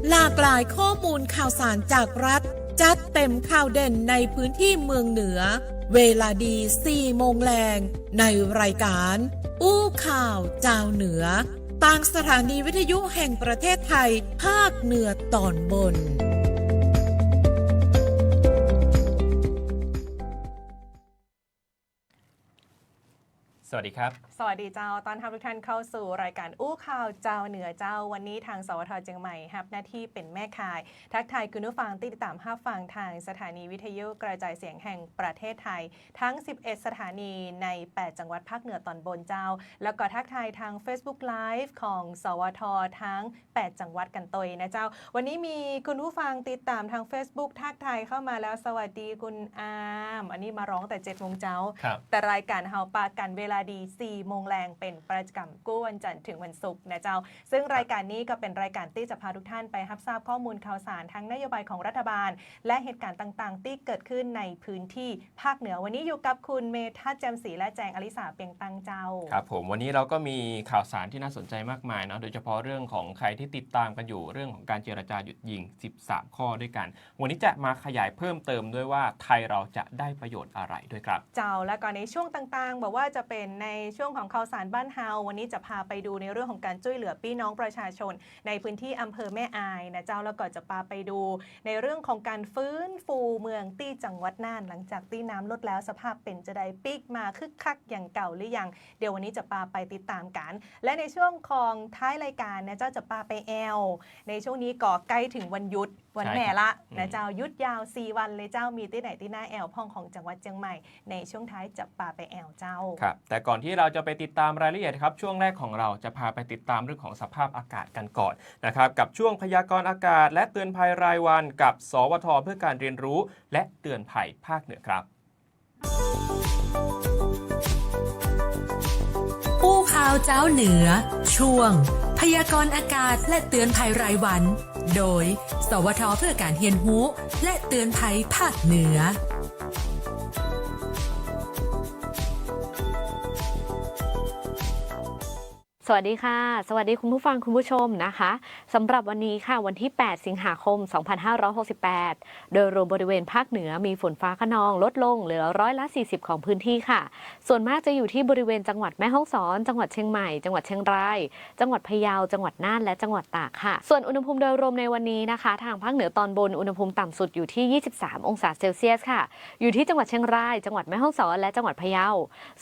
หลากหลายข้อมูลข่าวสารจากรัฐจัดเต็มข่าวเด่นในพื้นที่เมืองเหนือเวลาดี 4 โมงแรงในรายการอู้ข่าวเจ้าเหนือต่างสถานีวิทยุแห่งประเทศไทยภาคเหนือตอนบนสวัสดีครับสวัสดีเจ้าตอนรับทุกท่านเข้าสู่รายการอู้ข่าวเจ้าเหนือเจ้าวันนี้ทางสวท.เชียงใหม่รับหน้าที่เป็นแม่ข่ายทักทายคุณผู้ฟังติดตามรับฟังทางสถานีวิทยุกระจายเสียงแห่งประเทศไทยทั้ง11สถานีใน8จังหวัดภาคเหนือตอนบนเจ้าแล้วก็ทักทายทาง Facebook Live ของสวท.ทั้ง8จังหวัดกันตยนะเจ้าวันนี้มีคุณผู้ฟังติดตามทาง Facebook ทักทายเข้ามาแล้วสวัสดีคุณอามอันนี้มาร้องแต่7 โมงเช้าแต่รายการเฮาปากันเวลาดี4 โมงแรงเป็นประจำกู้วันจันทร์ถึงวันศุกร์นะเจ้าซึ่งรายการนี้ก็เป็นรายการที่จะพาทุกท่านไปรับทราบข้อมูลข่าวสารทั้งนโยบายของรัฐบาลและเหตุการณ์ต่างๆที่เกิดขึ้นในพื้นที่ภาคเหนือวันนี้อยู่กับคุณเมธาแจ่มศรีและแจงอลิสาเปียงตังเจ้าครับผมวันนี้เราก็มีข่าวสารที่น่าสนใจมากมายเนาะโดยเฉพาะเรื่องของใครที่ติดตามกันอยู่เรื่องของการเจรจาหยุดยิง13ข้อด้วยกันวันนี้จะมาขยายเพิ่มเติมด้วยว่าไทยเราจะได้ประโยชน์อะไรด้วยครับเจ้าและก่อนในช่วงต่างๆบอกว่าจะเป็น ในช่วงของข่าวสารบ้านเฮาวันนี้จะพาไปดูในเรื่องของการช่วยเหลือพี่น้องประชาชนในพื้นที่อำเภอแม่อายนะเจ้าแล้วก็จะพาไปดูในเรื่องของการฟื้นฟูเมืองตี้จังหวัดน่านหลังจากที่น้ำลดแล้วสภาพเป็นจะได้ปีกมาคึกคักอย่างเก่าหรือยังเดี๋ยววันนี้จะพาไปติดตามกันและในช่วงของท้ายรายการนะเจ้าจะพาไปแอลในช่วงนี้ก็ใกล้ถึงวันหยุดวันแม่ละนะเจ้ายุดยาว4 วันเลยเจ้ามีที่ไหนที่หน้าแอลพ่องของจังหวัดเชียงใหม่ในช่วงท้ายจะพาไปแอลเจ้าครับแต่ก่อนที่เราจะไปติดตามรายละเอียดครับช่วงแรกของเราจะพาไปติดตามเรื่องของสภาพอากาศกันก่อนนะครับกับช่วงพยากรณ์อากาศและเตือนภัยรายวันกับสวทเพื่อการเรียนรู้และเตือนภัยภาคเหนือครับอู้ข่าวเจ้าเหนือช่วงพยากรณ์อากาศและเตือนภัยรายวันโดยสวทเพื่อการเรียนรู้และเตือนภัยภาคเหนือสวัสดีค่ะสวัสดีคุณผู้ฟังคุณผู้ชมนะคะสำหรับวันนี้ค่ะวันที่8 สิงหาคม 2568โดยรวมบริเวณภาคเหนือมีฝนฟ้าคะนองลดลงเหลือ40%ของพื้นที่ค่ะส่วนมากจะอยู่ที่บริเวณจังหวัดแม่ฮ่องสอนจังหวัดเชียงใหม่จังหวัดเชียงรายจังหวัดพะเยาจังหวัดน่านและจังหวัดตากค่ะส่วนอุณหภูมิโดยรวมในวันนี้นะคะทางภาคเหนือตอนบนอุณหภูมิต่ำสุดอยู่ที่23 องศาเซลเซียสค่ะอยู่ที่จังหวัดเชียงรายจังหวัดแม่ฮ่องสอนและจังหวัดพะเยา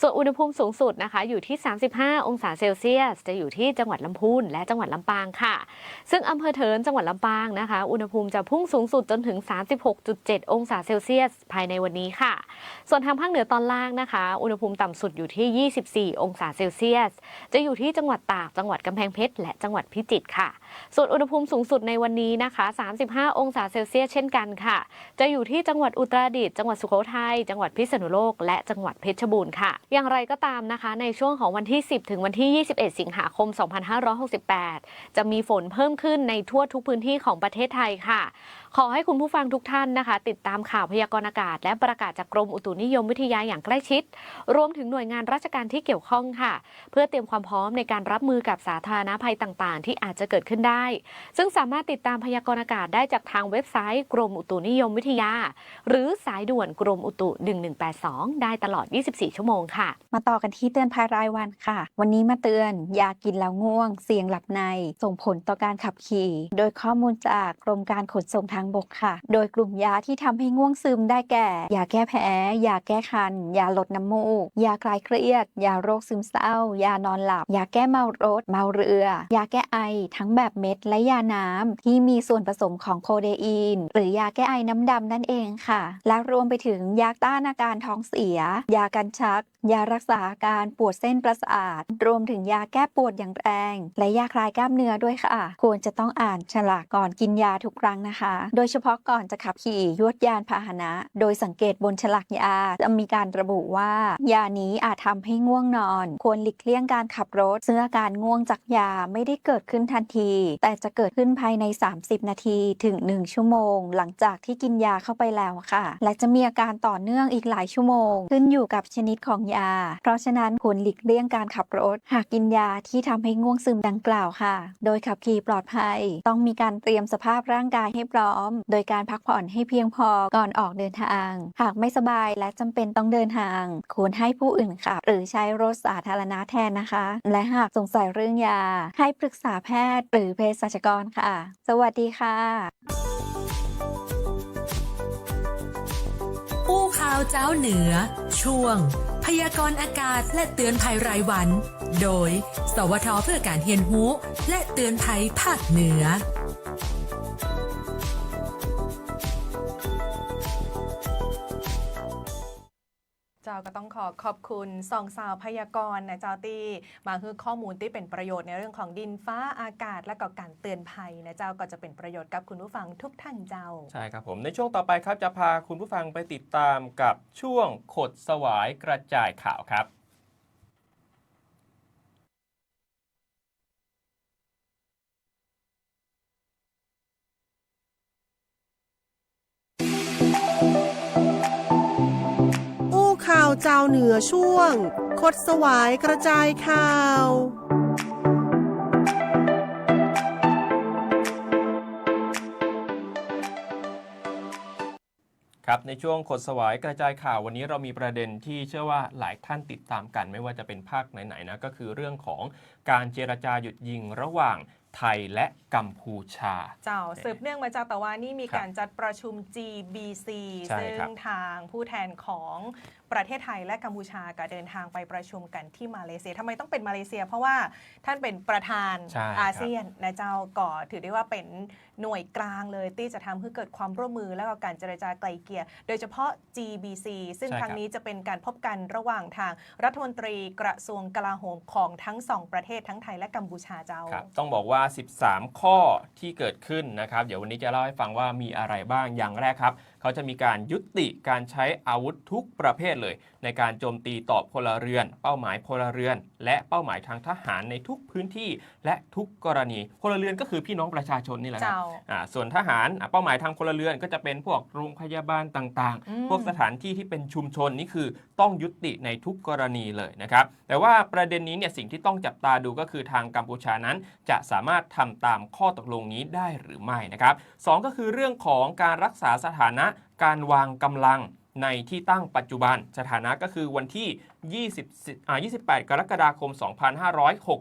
ส่วนอุณหภูมิสูงสุดนะคะอยู่ที่35 องศาเซลเซียสจะอยู่ที่จังหวัดลำพูนและจังหวัดลำปางค่ะซึ่งอำเภอเถินจังหวัดลำปางนะคะอุณหภูมิจะพุ่งสูงสุดจนถึง 36.7 องศาเซลเซียสภายในวันนี้ค่ะส่วนทางภาคเหนือตอนล่างนะคะอุณหภูมิต่ำสุดอยู่ที่24 องศาเซลเซียสจะอยู่ที่จังหวัดตากจังหวัดกำแพงเพชรและจังหวัดพิจิตรค่ะส่วนอุณหภูมิสูงสุดในวันนี้นะคะ35 องศาเซลเซียสเช่นกันค่ะจะอยู่ที่จังหวัดอุตรดิตถ์จังหวัดสุโขทัยจังหวัดพิษณุโลกและจังหวัดเพชรบูรณ์ค่ะอย่างไรก็ตามนะคะในช่วงของวันที่10ถึงวันที่21สิงหาคม2568จะมีฝนเพิ่มขึ้นในทั่วทุกพื้นที่ของประเทศไทยค่ะขอให้คุณผู้ฟังทุกท่านนะคะติดตามข่าวพยากรณ์อากาศและประกาศจากกรมอุตุนิยมวิทยาอย่างใกล้ชิดรวมถึงหน่วยงานราชการที่เกี่ยวข้องค่ะเพื่อเตรียมความพร้อมในการรับมือกับสาธารณภัยต่างๆที่อาจจะเกิดขึ้นได้ซึ่งสามารถติดตามพยากรณ์อากาศได้จากทางเว็บไซต์กรมอุตุนิยมวิทยาหรือสายด่วนกรมอุตุ1182ได้ตลอด24ชั่วโมงค่ะมาต่อกันที่เตือนภัยรายวันค่ะวันนี้มาเตือนยากินแล้วง่วงเสี่ยงหลับในส่งผลต่อการขับขี่โดยข้อมูลจากกรมการขนส่งทางบกค่ะโดยกลุ่มยาที่ทำให้ง่วงซึมได้แก่ยาแก้แพ้ยาแก้คันยาลดน้ำมูกยาคลายเครียดยาโรคซึมเศร้ายานอนหลับยาแก้เมารถเมาเรือยาแก้ไอทั้งแบบเม็ดและยาน้ำที่มีส่วนผสมของโคเดอีนหรือยาแก้ไอน้ำดำนั่นเองค่ะและรวมไปถึงยาต้านอาการท้องเสียยากันชักยารักษาอาการปวดเส้นประสาทรวมถึงยาแก้ปวดอย่างแรงและยาคลายกล้ามเนื้อด้วยค่ะควรจะต้องอ่านฉลากก่อนกินยาทุกครั้งนะคะโดยเฉพาะก่อนจะขับขี่ยวดยานพาหนะโดยสังเกตบนฉลากยาจะมีการระบุว่ายานี้อาจทำให้ง่วงนอนควรหลีกเลี่ยงการขับรถซึ่งอาการง่วงจากยาไม่ได้เกิดขึ้นทันทีแต่จะเกิดขึ้นภายใน30นาทีถึง1ชั่วโมงหลังจากที่กินยาเข้าไปแล้วค่ะและจะมีอาการต่อเนื่องอีกหลายชั่วโมงขึ้นอยู่กับชนิดของยาเพราะฉะนั้นควรหลีกเลี่ยงการขับรถหากกินยาที่ทำให้ง่วงซึมดังกล่าวค่ะโดยขับขี่ปลอดภัยต้องมีการเตรียมสภาพร่างกายให้พร้อมโดยการพักผ่อนให้เพียงพอก่อนออกเดินทางหากไม่สบายและจำเป็นต้องเดินทางควรให้ผู้อื่นขับหรือใช้รถสาธารณะแทนนะคะและหากสงสัยเรื่องยาให้ปรึกษาแพทย์หรือเภสัชกรค่ะสวัสดีค่ะอู้ข่าวเจ้าเหนือช่วงพยากรณ์อากาศและเตือนภัยรายวันโดยสวทเพื่อการเรียนรู้และเตือนภัยภาคเหนือ เจ้าก็ต้องขอบคุณสองสาวพยากรณ์นะเจ้าที่มาให้ข้อมูลที่เป็นประโยชน์ในเรื่องของดินฟ้าอากาศและก็การเตือนภัยนะเจ้าก็จะเป็นประโยชน์กับคุณผู้ฟังทุกท่านเจ้าใช่ครับผมในช่วงต่อไปครับจะพาคุณผู้ฟังไปติดตามกับช่วงขดสวายกระจายข่าวครับข่าวเจ้าเหนือช่วงคดสวายกระจายข่าวครับ ในช่วงขดสวายกระจายข่าววันนี้เรามีประเด็นที่เชื่อว่าหลายท่านติดตามกันไม่ว่าจะเป็นภาคไหนๆนะก็คือเรื่องของการเจรจาหยุดยิงระหว่างไทยและกัมพูชาเจ้าสืบเนื่องมาจากแต่ว่านี่มีการจัดประชุม GBC ซึ่งทางผู้แทนของประเทศไทยและกัมพูชาก็เดินทางไปประชุมกันที่มาเลเซียทำไมต้องเป็นมาเลเซียเพราะว่าท่านเป็นประธานอาเซียนนะเจ้าก่อถือได้ว่าเป็นหน่วยกลางเลยที่จะทำให้เกิดความร่วมมือและก็การเจรจาไกลเกลี่ยโดยเฉพาะ GBC ซึ่งครั้งนี้จะเป็นการพบกันระหว่างทางรัฐมนตรีกระทรวงกลาโหมของทั้งสองประเทศทั้งไทยและกัมพูชาเจ้าต้องบอกว่า13ข้อที่เกิดขึ้นนะครับเดี๋ยววันนี้จะเล่าให้ฟังว่ามีอะไรบ้างอย่างแรกครับเขาจะมีการยุติการใช้อาวุธทุกประเภทเลยในการโจมตีต่อพลเรือนเป้าหมายพลเรือนและเป้าหมายทางทหารในทุกพื้นที่และทุกกรณีพลเรือนก็คือพี่น้องประชาชนนี่แหละครับส่วนทหารเป้าหมายทางพลเรือนก็จะเป็นพวกโรงพยาบาลต่างๆพวกสถานที่ที่เป็นชุมชนนี่คือต้องยุติในทุกกรณีเลยนะครับแต่ว่าประเด็นนี้เนี่ยสิ่งที่ต้องจับตาดูก็คือทางกัมพูชานั้นจะสามารถทำตามข้อตกลงนี้ได้หรือไม่นะครับ2ก็คือเรื่องของการรักษาสถานะการวางกำลังในที่ตั้งปัจจุบันสถานะก็คือวันที่28 กรกฎาคม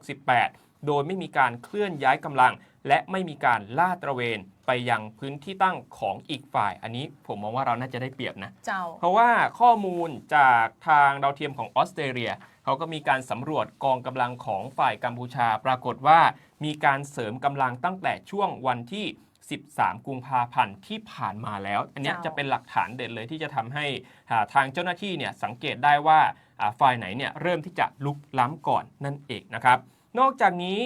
2568 โดยไม่มีการเคลื่อนย้ายกำลังและไม่มีการลาดตระเวนไปยังพื้นที่ตั้งของอีกฝ่ายอันนี้ผมมองว่าเราน่าจะได้เปรียบนะเพราะว่าข้อมูลจากทางดาวเทียมของออสเตรเลียเขาก็มีการสำรวจกองกำลังของฝ่ายกัมพูชาปรากฏว่ามีการเสริมกำลังตั้งแต่ช่วงวันที่13 กุมภาพันธ์ที่ผ่านมาแล้วอันนี้จะเป็นหลักฐานเด่นเลยที่จะทำให้ทางเจ้าหน้าที่เนี่ยสังเกตได้ว่าฝ่ายไหนเนี่ยเริ่มที่จะลุกล้ำก่อนนั่นเองนะครับนอกจากนี้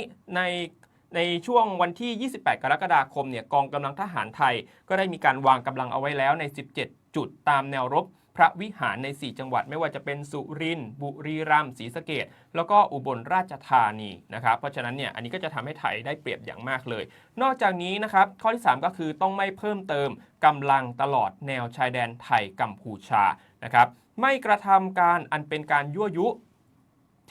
ในช่วงวันที่ 28 กรกฎาคมเนี่ยกองกำลังทหารไทยก็ได้มีการวางกำลังเอาไว้แล้วใน 17 จุดตามแนวรบพระวิหารใน 4 จังหวัดไม่ว่าจะเป็นสุรินทร์บุรีรัมย์ศรีสะเกษแล้วก็อุบลราชธานีนะครับเพราะฉะนั้นเนี่ยอันนี้ก็จะทำให้ไทยได้เปรียบอย่างมากเลยนอกจากนี้นะครับข้อที่ 3 ก็คือต้องไม่เพิ่มเติมกำลังตลอดแนวชายแดนไทยกัมพูชานะครับไม่กระทำการอันเป็นการยั่วยุ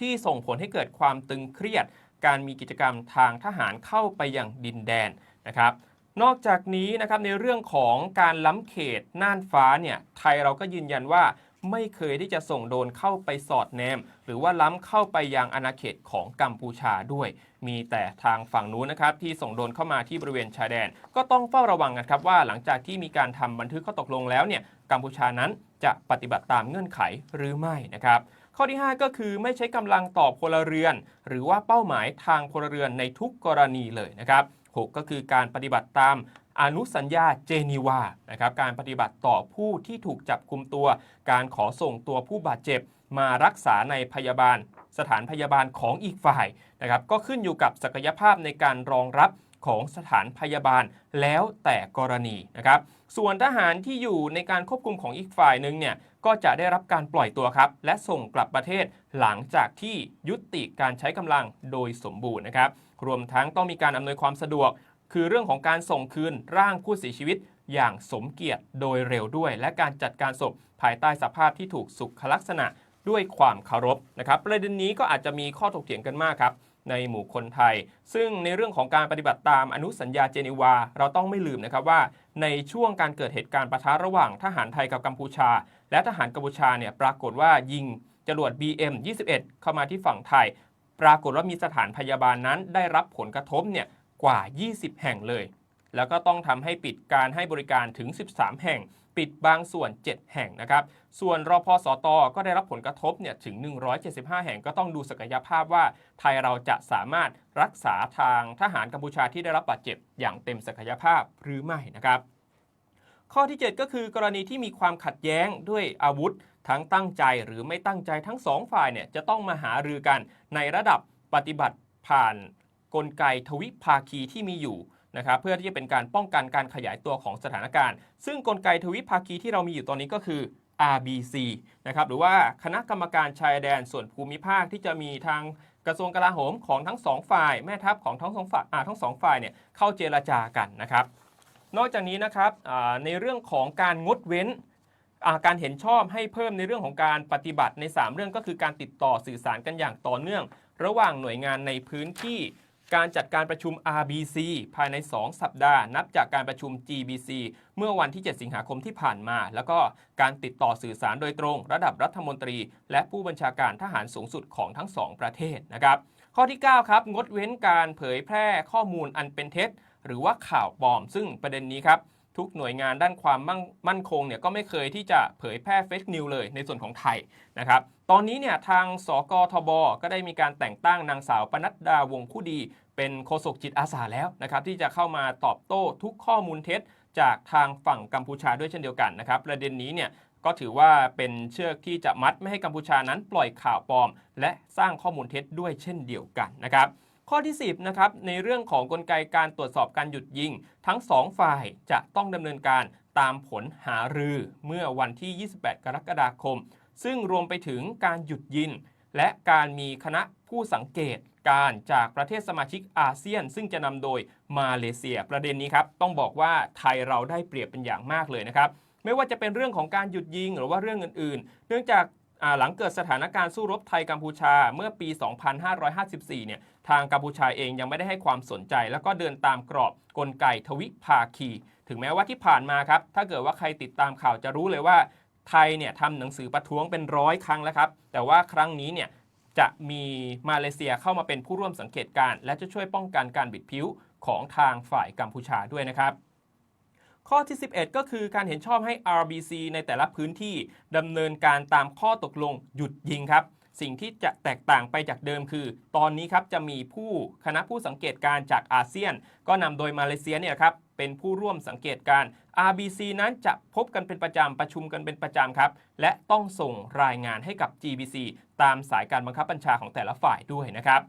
ที่ส่งผลให้เกิดความตึงเครียดการมีกิจกรรมทางทหารเข้าไปยังดินแดนนะครับนอกจากนี้นะครับในเรื่องของการล้ำเขตน่านฟ้าเนี่ยไทยเราก็ยืนยันว่าไม่เคยที่จะส่งโดรนเข้าไปสอดแนมหรือว่าล้ำเข้าไปยังอาณาเขตของกัมพูชาด้วยมีแต่ทางฝั่งนู้นนะครับที่ส่งโดรนเข้ามาที่บริเวณชายแดนก็ต้องเฝ้าระวังกันครับว่าหลังจากที่มีการทำบันทึกข้อตกลงแล้วเนี่ยกัมพูชานั้นจะปฏิบัติตามเงื่อนไขหรือไม่นะครับข้อที่ 5 ก็คือไม่ใช้กำลังต่อพลเรือนหรือว่าเป้าหมายทางพลเรือนในทุกกรณีเลยนะครับ6ก็คือการปฏิบัติตามอนุสัญญาเจนีวานะครับการปฏิบัติต่อผู้ที่ถูกจับกุมตัวการขอส่งตัวผู้บาดเจ็บมารักษาในสถานพยาบาลของอีกฝ่ายนะครับก็ขึ้นอยู่กับศักยภาพในการรองรับของสถานพยาบาลแล้วแต่กรณีนะครับส่วนทหารที่อยู่ในการควบคุมของอีกฝ่ายหนึ่งเนี่ยก็จะได้รับการปล่อยตัวครับและส่งกลับประเทศหลังจากที่ยุติการใช้กำลังโดยสมบูรณ์นะครับรวมทั้งต้องมีการอำนวยความสะดวกคือเรื่องของการส่งคืนร่างผู้เสียชีวิตอย่างสมเกียรติโดยเร็วด้วยและการจัดการศพภายใต้สภาพที่ถูกสุขลักษณะด้วยความเคารพนะครับประเด็นนี้ก็อาจจะมีข้อถกเถียงกันมากครับในหมู่คนไทยซึ่งในเรื่องของการปฏิบัติตามอนุสัญญาเจนีวาเราต้องไม่ลืมนะครับว่าในช่วงการเกิดเหตุการณ์ปะทะระหว่างทหารไทยกับกัมพูชาและทหารกัมพูชาเนี่ยปรากฏว่ายิงจรวด BM-21 เข้ามาที่ฝั่งไทยปรากฏว่ามีสถานพยาบาลนั้นได้รับผลกระทบเนี่ยกว่า 20 แห่งเลยแล้วก็ต้องทำให้ปิดการให้บริการถึง 13 แห่งปิดบางส่วน 7 แห่งนะครับส่วนรพสต.ก็ได้รับผลกระทบเนี่ยถึง 175 แห่งก็ต้องดูศักยภาพว่าไทยเราจะสามารถรักษาทางทหารกัมพูชาที่ได้รับบาดเจ็บอย่างเต็มศักยภาพหรือไม่นะครับข้อที่ 7 ก็คือกรณีที่มีความขัดแย้งด้วยอาวุธทั้งตั้งใจหรือไม่ตั้งใจทั้ง2ฝ่ายเนี่ยจะต้องมาหารือกันในระดับปฏิบัติผ่านกลไกทวิภาคีที่มีอยู่นะครับเพื่อที่จะเป็นการป้องกันการขยายตัวของสถานการณ์ซึ่งกลไกทวิภาคีที่เรามีอยู่ตอนนี้ก็คือ RBC นะครับหรือว่าคณะกรรมการชายแดนส่วนภูมิภาคที่จะมีทางกระทรวงกลาโหมของทั้ง2ฝ่ายแม่ทัพของทั้ง2ฝ่ายเนี่ยเข้าเจรจากันนะครับนอกจากนี้นะครับในเรื่องของการงดเว้นการเห็นชอบให้เพิ่มในเรื่องของการปฏิบัติใน3เรื่องก็คือการติดต่อสื่อสารกันอย่างต่อเนื่องระหว่างหน่วยงานในพื้นที่ การจัดการประชุม RBC ภายใน 2 สัปดาห์นับจากการประชุม GBC เมื่อวันที่ 7 สิงหาคมที่ผ่านมาแล้วก็การติดต่อสื่อสารโดยตรงระดับรัฐมนตรีและผู้บัญชาการทหารสูงสุดของทั้ง 2 ประเทศนะครับข้อที่ 9 ครับงดเว้นการเผยแพร่ข้อมูลอันเป็นเท็จหรือว่าข่าวปลอมซึ่งประเด็นนี้ครับทุกหน่วยงานด้านความมั่นคงเนี่ยก็ไม่เคยที่จะเผยแพร่เฟซนิวเลยในส่วนของไทยนะครับตอนนี้เนี่ยทางสกทบก็ได้มีการแต่งตั้งนางสาวปนัดดาวงผู้ดีเป็นโฆษกจิตอาสาแล้วนะครับที่จะเข้ามาตอบโต้ทุกข้อมูลเท็จจากทางฝั่งกัมพูชาด้วยเช่นเดียวกันนะครับประเด็นนี้เนี่ยก็ถือว่าเป็นเชือกที่จะมัดไม่ให้กัมพูชานั้นปล่อยข่าวปลอมและสร้างข้อมูลเท็จด้วยเช่นเดียวกันนะครับข้อที่ 10 นะครับในเรื่องของกลไกการตรวจสอบการหยุดยิงทั้ง2ฝ่ายจะต้องดำเนินการตามผลหารือเมื่อวันที่ 28 กรกฎาคมซึ่งรวมไปถึงการหยุดยิงและการมีคณะผู้สังเกตการจากประเทศสมาชิกอาเซียนซึ่งจะนำโดยมาเลเซียประเด็นนี้ครับต้องบอกว่าไทยเราได้เปรียบเป็นอย่างมากเลยนะครับไม่ว่าจะเป็นเรื่องของการหยุดยิงหรือว่าเรื่องอื่นๆเนื่องจากหลังเกิดสถานการณ์สู้รบไทยกัมพูชาเมื่อปี 2554 เนี่ยทางกัมพูชาเองยังไม่ได้ให้ความสนใจแล้วก็เดินตามกรอบกลไกทวิภาคีถึงแม้ว่าที่ผ่านมาครับถ้าเกิดว่าใครติดตามข่าวจะรู้เลยว่าไทยเนี่ยทำหนังสือประท้วงเป็น100 ครั้งแล้วครับแต่ว่าครั้งนี้เนี่ยจะมีมาเลเซียเข้ามาเป็นผู้ร่วมสังเกตการณ์และจะช่วยป้องกันการบิดผิวของทางฝ่ายกัมพูชาด้วยนะครับข้อที่ 11 ก็คือการเห็นชอบให้ RBC ในแต่ละพื้นที่ดำเนินการตามข้อตกลงหยุดยิงครับสิ่งที่จะแตกต่างไปจากเดิมคือตอนนี้ครับจะมีคณะผู้สังเกตการจากอาเซียนก็นำโดยมาเลเซียเนี่ยครับเป็นผู้ร่วมสังเกตการ RBC นั้นจะพบกันเป็นประจำประชุมกันเป็นประจำครับและต้องส่งรายงานให้กับ GBC ตามสายการบังคับบัญชาของแต่ละฝ่ายด้วยนะครับ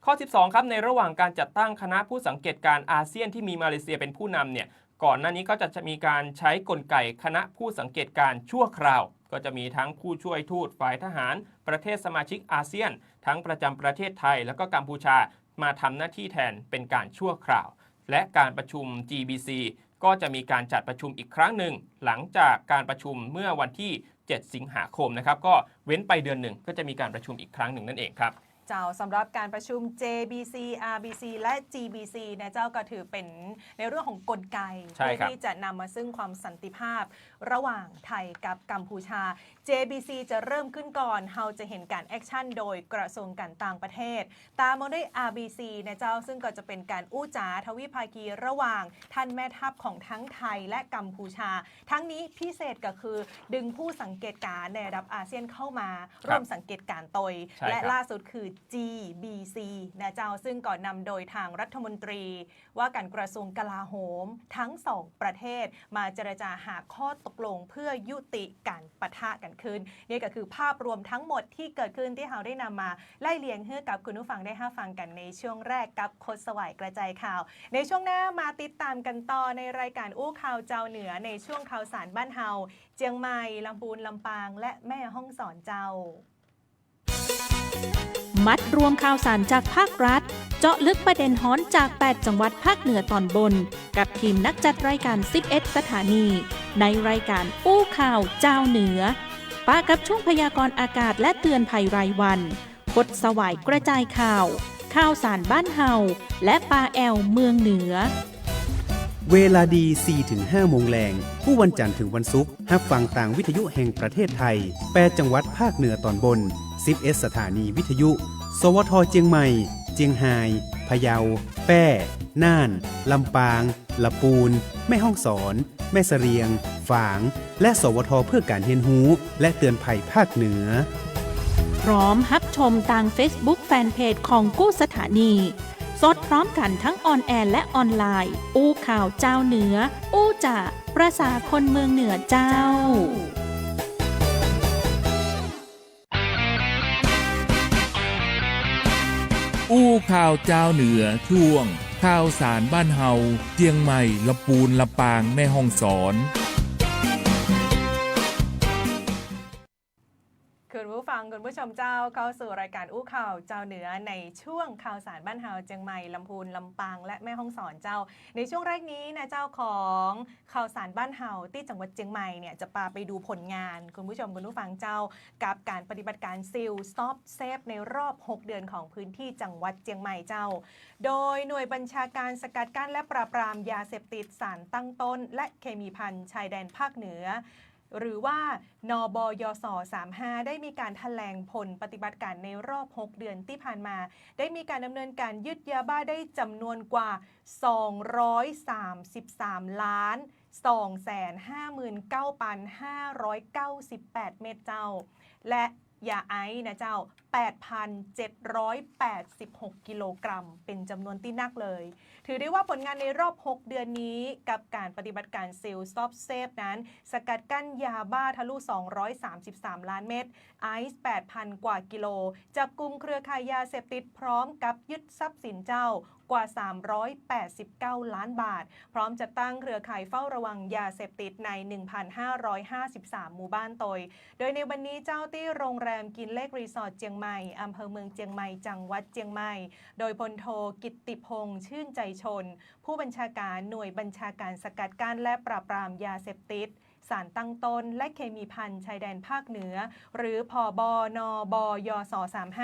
ข้อ 12 ครับในระหว่างการจัดตั้งคณะผู้สังเกตการอาเซียนที่มีมาเลเซียเป็นผู้นำเนี่ยก่อนหน้านี้ก็จะมีการใช้กลไกคณะผู้สังเกตการชั่วคราวก็จะมีทั้งผู้ช่วยทูตฝ่ายทหารประเทศสมาชิกอาเซียนทั้งประจำประเทศไทยแล้วก็กัมพูชามาทำหน้าที่แทนเป็นการชั่วคราวและการประชุม GBC ก็จะมีการจัดประชุมอีกครั้งหนึ่งหลังจากการประชุมเมื่อวันที่ 7 สิงหาคมนะครับก็เว้นไปเดือนหนึ่งก็จะมีการประชุมอีกครั้งหนึ่งนั่นเองครับเจ้าสำหรับการประชุม JBC RBC และ GBC นะเจ้าก็ถือเป็นในเรื่องของกลไกเพื่อที่จะนำมาซึ่งความสันติภาพระหว่างไทยกับกัมพูชา JBC จะเริ่มขึ้นก่อนเราจะเห็นการแอคชั่นโดยกระทรวงการต่างประเทศตามมาด้วย RBC นะเจ้าซึ่งก็จะเป็นการอู้จ๋าทวิภาคีระหว่างท่านแม่ทัพของทั้งไทยและกัมพูชาทั้งนี้พิเศษก็คือดึงผู้สังเกตการณ์ในระดับอาเซียนเข้ามาร่วมสังเกตการณ์ตยและล่าสุดคือGBC นะเจ้าซึ่งก่อนนำโดยทางรัฐมนตรีว่าการกระทรวงกลาโหมทั้ง2ประเทศมาเจรจาหาข้อตกลงเพื่อยุติการปะทะกันขึ้นนี่ก็คือภาพรวมทั้งหมดที่เกิดขึ้นที่เราได้นำมาไล่เลียงให้กับคุณผู้ฟังได้ฟังกันในช่วงแรกกับคดสวายกระจายข่าวในช่วงหน้ามาติดตามกันต่อในรายการอู้ข่าวเจ้าเหนือในช่วงข่าวสารบ้านเฮาเจียงใหม่ลำพูนลำปางและแม่ฮ่องสอนเจ้ามัดรวมข่าวสารจากภาครัฐเจาะลึกประเด็นฮ้อนจาก8จังหวัดภาคเหนือตอนบนกับทีมนักจัดรายการ11สถานีในรายการอู้ข่าวเจ้าเหนือป้ากับช่วงพยากรณ์อากาศและเตือนภัยรายวันพดสวายกระจายข่าวสารบ้านเฮาและปาแอลเมืองเหนือเวลาดี 4-5 โมงแรงผู้วันจันทร์ถึงวันศุกร์รับฟังต่างวิทยุแห่งประเทศไทย8จังหวัดภาคเหนือตอนบน11สถานีวิทยุสวทเจียงใหม่เจียงไฮ้พะเยาแป้น่านลำปางลำปูนแม่ฮ่องสอนแม่เสรียงฝางและสวทเพื่อการเรียนรู้และเตือนภัยภาคเหนือพร้อมรับชมทาง Facebook แฟนเพจของกู้สถานีสดพร้อมกันทั้งออนแอร์และออนไลน์อู้ข่าวเจ้าเหนืออู้จ่าประสาคนเมืองเหนือเจ้าอู้ข่าวเจ้าเหนือช่วงข่าวสารบ้านเฮาเจียงใหม่ลำปูนลำปางแม่ฮ่องสอนคุณผู้ฟัง ฟังคุณผู้ชมเจ้าเข้าสู่รายการอู้ข่าวเจ้าเหนือในช่วงข่าวสารบ้านเฮาเจียงใหม่ลำพูนลำปางและแม่ฮ่องสอนเจ้าในช่วงแรกนี้นะเจ้าของข่าวสารบ้านเฮาที่จังหวัดเจียงใหม่เนี่ยจะพาไปดูผลงานคุณผู้ชมคุณผู้ฟังเจ้ากับการปฏิบัติการซิล Stop Safe ในรอบ6เดือนของพื้นที่จังหวัดเจียงใหม่เจ้าโดยหน่วยบัญชาการสกัดกั้นและปราบปรามยาเสพติดสารตั้งต้นและเคมีภัณฑ์ชายแดนภาคเหนือหรือว่านบยส35ได้มีการแถลงผลปฏิบัติการในรอบ6เดือนที่ผ่านมาได้มีการดำเนินการยึดยาบ้าได้จำนวนกว่า233ล้าน259,598 เม็ดเจ้าและยาไอซ์นะเจ้า 8,786 กิโลกรัมเป็นจำนวนที่นักเลยถือได้ว่าผลงานในรอบ6เดือนนี้กับการปฏิบัติการซิล Stop Safe นั้นสกัดกั้นยาบ้าทะลุ233ล้านเม็ดไอซ์ 8,000 กว่ากิโลจับกุมเครือข่ายยาเสพติดพร้อมกับยึดทรัพย์สินเจ้ากว่า389ล้านบาทพร้อมจะตั้งเครือข่ายเฝ้าระวังยาเสพติดใน 1,553 หมู่บ้านโดยในวันนี้เจ้าที่โรงแรมกินเลขรีสอร์ทเจียงใหม่อำเภอเมืองเจียงใหม่จังหวัดเจียงใหม่โดยพลโทกิตติพงษ์ชื่นใจชนผู้บัญชาการหน่วยบัญชาการสกัดกั้นและปราบปรามยาเสพติดสารตั้งต้นและเคมีภัณฑ์ชายแดนภาคเหนือหรือผบ.นบยส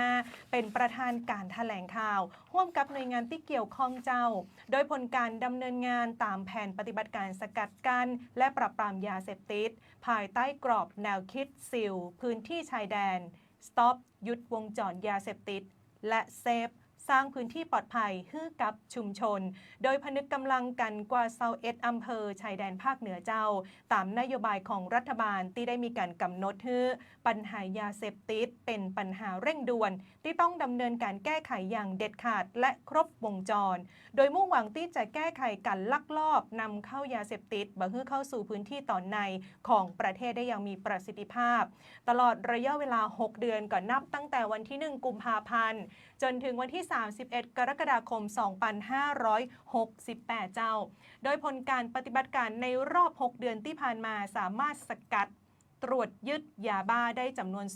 35เป็นประธานการแถลงข่าวร่วมกับหน่วยงานที่เกี่ยวข้องเจ้าโดยผลการดำเนินงานตามแผนปฏิบัติการสกัดกั้นและปราบปรามยาเสพติดภายใต้กรอบแนวคิดซิลพื้นที่ชายแดน Stop ยุดวงจรยาเสพติดและเซฟสร้างพื้นที่ปลอดภัยให้กับชุมชนโดยพนึกกำลังกันกว่า21อำเภอชายแดนภาคเหนือเจ้าตามนโยบายของรัฐบาลที่ได้มีการกำหนดให้ปัญหายาเสพติดเป็นปัญหาเร่งด่วนที่ต้องดำเนินการแก้ไขอย่างเด็ดขาดและครบวงจรโดยมุ่งหวังที่จะแก้ไขการลักลอบนำเข้ายาเสพติดบ่ให้เข้าสู่พื้นที่ตอนในของประเทศได้อย่างมีประสิทธิภาพตลอดระยะเวลา6เดือนก่อนนับตั้งแต่วันที่1กุมภาพันธ์จนถึงวันที่31 กรกฎาคม 2568 เจ้าโดยผลการปฏิบัติการในรอบ6เดือนที่ผ่านมาสามารถสกัดตรวจยึดยาบ้าได้จำนวน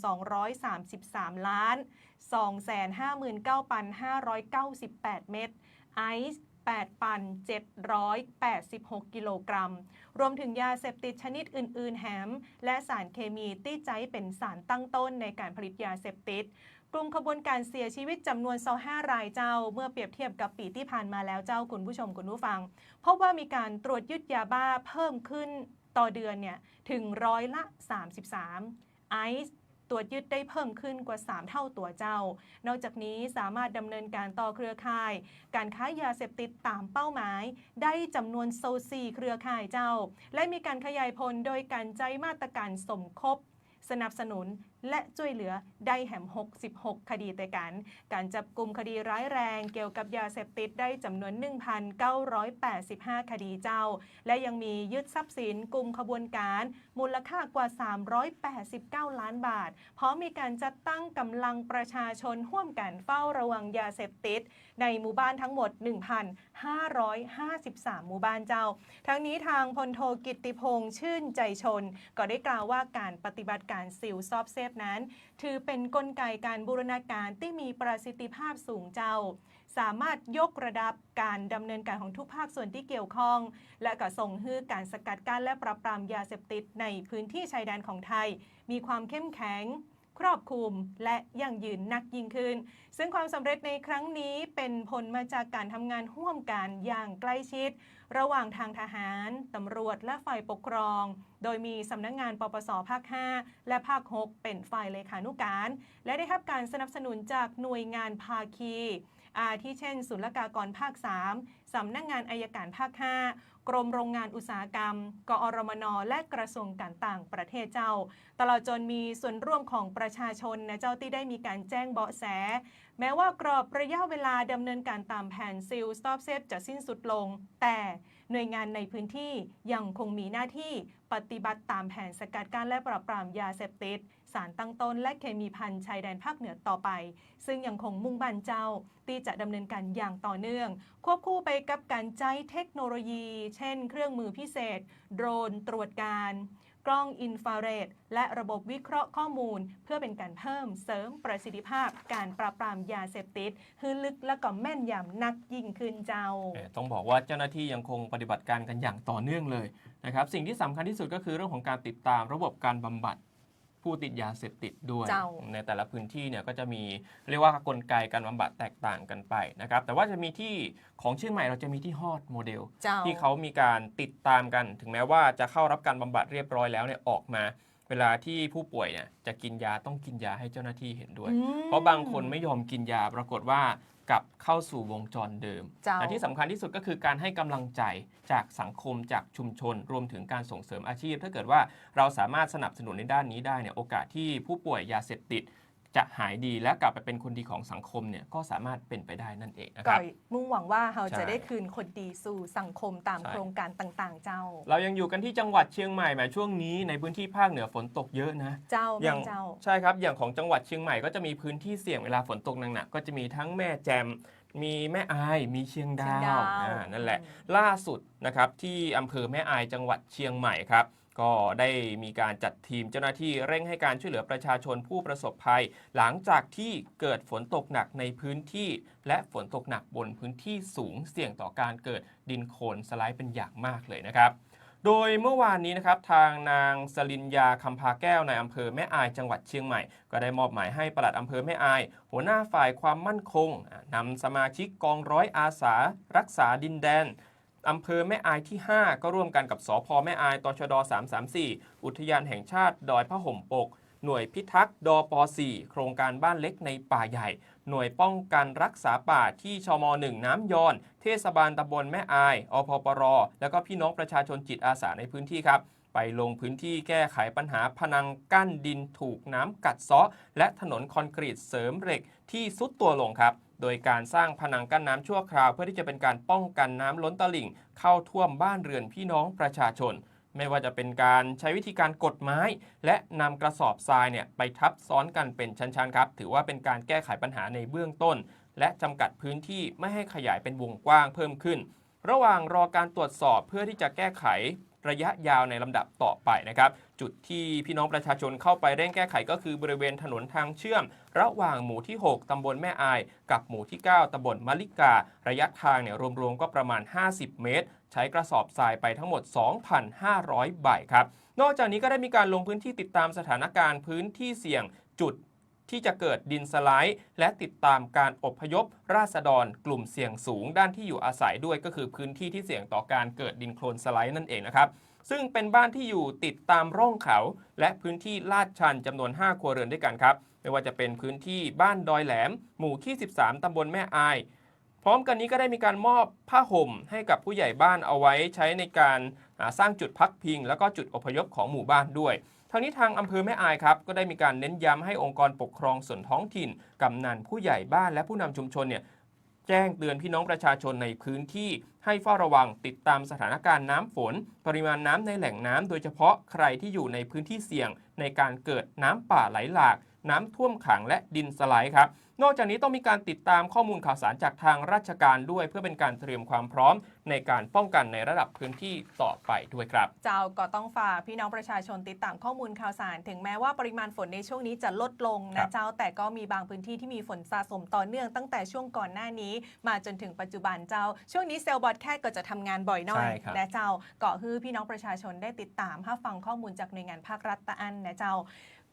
233ล้าน259,598 เม็ดไอซ์ 8,786 กิโลกรัมรวมถึงยาเสพติดชนิดอื่นๆแฮมและสารเคมีที่ใช้เป็นสารตั้งต้นในการผลิตยาเสพติดกลุ่มขบวนการเสียชีวิตจำนวน25รายเจ้าเมื่อเปรียบเทียบกับปีที่ผ่านมาแล้วเจ้าคุณผู้ชมคุณผู้ฟังพบว่ามีการตรวจยึดยาบ้าเพิ่มขึ้นต่อเดือนเนี่ยถึง33%ไอซ์ตรวจยึดได้เพิ่มขึ้นกว่า3เท่าตัวเจ้านอกจากนี้สามารถดำเนินการต่อเครือข่ายการค้ายาเสพติดตามเป้าหมายได้จำนวน4เครือข่ายเจ้าและมีการขยายผลโดยการใช้มาตรการสมคบสนับสนุนและช่วยเหลือได้แหม66คดีแต่กันการจับกลุ่มคดีร้ายแรงเกี่ยวกับยาเสพติดได้จำนวน 1,985 คดีเจ้าและยังมียึดทรัพย์สินกลุ่มขบวนการมูลค่ากว่า389ล้านบาทพร้อมมีการจัดตั้งกำลังประชาชนร่วมกันเฝ้าระวังยาเสพติดในหมู่บ้านทั้งหมด 1,553 หมู่บ้านเจ้าทั้งนี้ทางพลโทกิตติพงษ์ชื่นใจชนก็ได้กล่าวว่าการปฏิบัติการซิลซอฟเซฟนั้นถือเป็นกลไกการบูรณาการที่มีประสิทธิภาพสูงเจ้าสามารถยกระดับการดำเนินการของทุกภาคส่วนที่เกี่ยวข้องและก็ส่งให้การสกัดกั้นและปราบปรามยาเสพติดในพื้นที่ชายแดนของไทยมีความเข้มแข็งครอบคลุมและยั่งยืนนักยิ่งขึ้นซึ่งความสำเร็จในครั้งนี้เป็นผลมาจากการทำงานร่วมกันอย่างใกล้ชิดระหว่างทางทหารตำรวจและฝ่ายปกครองโดยมีสำนักงานปปส.ภาค 5 และภาค 6 เป็นฝ่ายเลขานุการและได้รับการสนับสนุนจากหน่วยงานภาคีอาทิเช่นศุลกากรภาค 3 สำนักงานอัยการภาค 5 กรมโรงงานอุตสาหกรรมกอรมนและกระทรวงการต่างประเทศเจ้าตลอดจนมีส่วนร่วมของประชาชนนะเจ้าที่ได้มีการแจ้งเบาะแสแม้ว่ากรอบระยะเวลาดำเนินการตามแผนซิล Stop Safe จะสิ้นสุดลงแต่หน่วยงานในพื้นที่ยังคงมีหน้าที่ปฏิบัติตามแผนสกัดกั้นและปราบปรามยาเสพติดสารตั้งต้นและเคมีภัณฑ์ชายแดนภาคเหนือต่อไปซึ่งยังคงมุ่งมั่นเจ้าที่จะดำเนินการอย่างต่อเนื่องควบคู่ไปกับการใช้เทคโนโลยีเช่นเครื่องมือพิเศษโดรนตรวจการก กล้องอินฟราเรดและระบบวิเคราะห์ข้อมูล เพื่อเป็นการเพิ่มเสริมประสิทธิภาพการปราบปรามยาเสพติดให้ลึกและก็แม่นยำนักยิ่งขึ้นเจ้า ต้องบอกว่าเจ้าหน้าที่ยังคงปฏิบัติการกันอย่างต่อเนื่องเลยนะครับสิ่งที่สำคัญที่สุดก็คือเรื่องของการติดตามระบบการบำบัดผู้ติดยาเสพติดด้วยในแต่ละพื้นที่เนี่ยก็จะมีเรียกว่ากลไกการบำบัดแตกต่างกันไปนะครับแต่ว่าจะมีที่ของเชียงใหม่เราจะมีที่ฮอดโมเดลที่เขามีการติดตามกันถึงแม้ว่าจะเข้ารับการบำบัดเรียบร้อยแล้วเนี่ยออกมาเวลาที่ผู้ป่วยเนี่ยจะกินยาต้องกินยาให้เจ้าหน้าที่เห็นด้วยเพราะบางคนไม่ยอมกินยาปรากฏว่ากลับเข้าสู่วงจรเดิมและที่สำคัญที่สุดก็คือการให้กำลังใจจากสังคมจากชุมชนรวมถึงการส่งเสริมอาชีพถ้าเกิดว่าเราสามารถสนับสนุนในด้านนี้ได้เนี่ยโอกาสที่ผู้ป่วยยาเสพติดจะหายดีและกลับไปเป็นคนดีของสังคมเนี่ยก็สามารถเป็นไปได้นั่นเองนะครับมุ่งหวังว่าเราจะได้คืนคนดีสู่สังคมตามโครงการต่างๆเจ้าเรายังอยู่กันที่จังหวัดเชียงใหม่แหมช่วงนี้ในพื้นที่ภาคเหนือฝนตกเยอะนะเจ้าใช่ครับอย่างของจังหวัดเชียงใหม่ก็จะมีพื้นที่เสี่ยงเวลาฝนตกหนักๆก็จะมีทั้งแม่แจ่มมีแม่อายมีเชียงดาวนั่นแหละล่าสุดนะครับที่อำเภอแม่อายจังหวัดเชียงใหม่ครับก็ได้มีการจัดทีมเจ้าหน้าที่เร่งให้การช่วยเหลือประชาชนผู้ประสบภัยหลังจากที่เกิดฝนตกหนักในพื้นที่และฝนตกหนักบนพื้นที่สูงเสี่ยงต่อการเกิดดินโคลนสไลด์เป็นอย่างมากเลยนะครับโดยเมื่อวานนี้นะครับทางนางสลินยาคำพาแก้วในอำเภอแม่อายจังหวัดเชียงใหม่ก็ได้มอบหมายให้ปลัดอำเภอแม่อายหัวหน้าฝ่ายความมั่นคงนำสมาชิกกองร้อยอาสารักษาดินแดนอำเภอแม่อายที่ 5 ก็ร่วมกันกับสภ.แม่อายตชด334อุทยานแห่งชาติดอยผ้าห่มปกหน่วยพิทักษ์ดป4โครงการบ้านเล็กในป่าใหญ่หน่วยป้องกันรักษาป่าที่ชม1น้ำยอนเทศบาลตำบลแม่อายอพปรแล้วก็พี่น้องประชาชนจิตอาสาในพื้นที่ครับไปลงพื้นที่แก้ไขปัญหาพนังกั้นดินถูกน้ำกัดเซาะและถนนคอนกรีตเสริมเหล็กที่ทรุดตัวลงครับโดยการสร้างพนังกั้นน้ำชั่วคราวเพื่อที่จะเป็นการป้องกันน้ำล้นตลิ่งเข้าท่วมบ้านเรือนพี่น้องประชาชนไม่ว่าจะเป็นการใช้วิธีการกดไม้และนำกระสอบทรายเนี่ยไปทับซ้อนกันเป็นชั้นๆครับถือว่าเป็นการแก้ไขปัญหาในเบื้องต้นและจำกัดพื้นที่ไม่ให้ขยายเป็นวงกว้างเพิ่มขึ้นระหว่างรอการตรวจสอบเพื่อที่จะแก้ไขระยะยาวในลำดับต่อไปนะครับจุดที่พี่น้องประชาชนเข้าไปเร่งแก้ไขก็คือบริเวณถนนทางเชื่อมระหว่างหมู่ที่ 6 ตำบลแม่อายกับหมู่ที่ 9 ตำบลมะลิการะยะทางเนี่ยรวมๆก็ประมาณ50 เมตรใช้กระสอบทรายไปทั้งหมด 2,500 ใบครับนอกจากนี้ก็ได้มีการลงพื้นที่ติดตามสถานการณ์พื้นที่เสี่ยงจุดที่จะเกิดดินสไลด์และติดตามการอพยพราษฎรกลุ่มเสี่ยงสูงด้านที่อยู่อาศัยด้วยก็คือพื้นที่ที่เสี่ยงต่อการเกิดดินโคลนสไลด์นั่นเองนะครับซึ่งเป็นบ้านที่อยู่ติดตามร่องเขาและพื้นที่ลาดชันจำนวน5ครัวเรือนด้วยกันครับไม่ว่าจะเป็นพื้นที่บ้านดอยแหลมหมู่ที่13ตำบลแม่อายพร้อมกันนี้ก็ได้มีการมอบผ้าห่มให้กับผู้ใหญ่บ้านเอาไว้ใช้ในการสร้างจุดพักพิงแล้วก็จุดอพยพของหมู่บ้านด้วยทางนี้ทางอำเภอแม่อายครับก็ได้มีการเน้นย้ำให้องค์กรปกครองส่วนท้องถิ่นกำนันผู้ใหญ่บ้านและผู้นำชุมชนเนี่ยแจ้งเตือนพี่น้องประชาชนในพื้นที่ให้เฝ้าระวังติดตามสถานการณ์น้ำฝนปริมาณน้ำในแหล่งน้ำโดยเฉพาะใครที่อยู่ในพื้นที่เสี่ยงในการเกิดน้ำป่าไหลหลากน้ำท่วมขังและดินสไลด์ครับนอกจากนี้ต้องมีการติดตามข้อมูลข่าวสารจากทางราชการด้วยเพื่อเป็นการเตรียมความพร้อมในการป้องกันในระดับพื้นที่ต่อไปด้วยครับเจ้าก็ต้องฝากพี่น้องประชาชนติดตามข้อมูลข่าวสารถึงแม้ว่าปริมาณฝนในช่วงนี้จะลดลงนะเจ้าแต่ก็มีบางพื้นที่ที่มีฝนสะสมต่อเนื่องตั้งแต่ช่วงก่อนหน้านี้มาจนถึงปัจจุบันเจ้าช่วงนี้เซลล์บอทแคทก็จะทำงานบ่อยหน่อยนะเจ้าก็คือพี่น้องประชาชนได้ติดตามฟังข้อมูลจากหน่วยงานภาครัฐตะอันนะเจ้า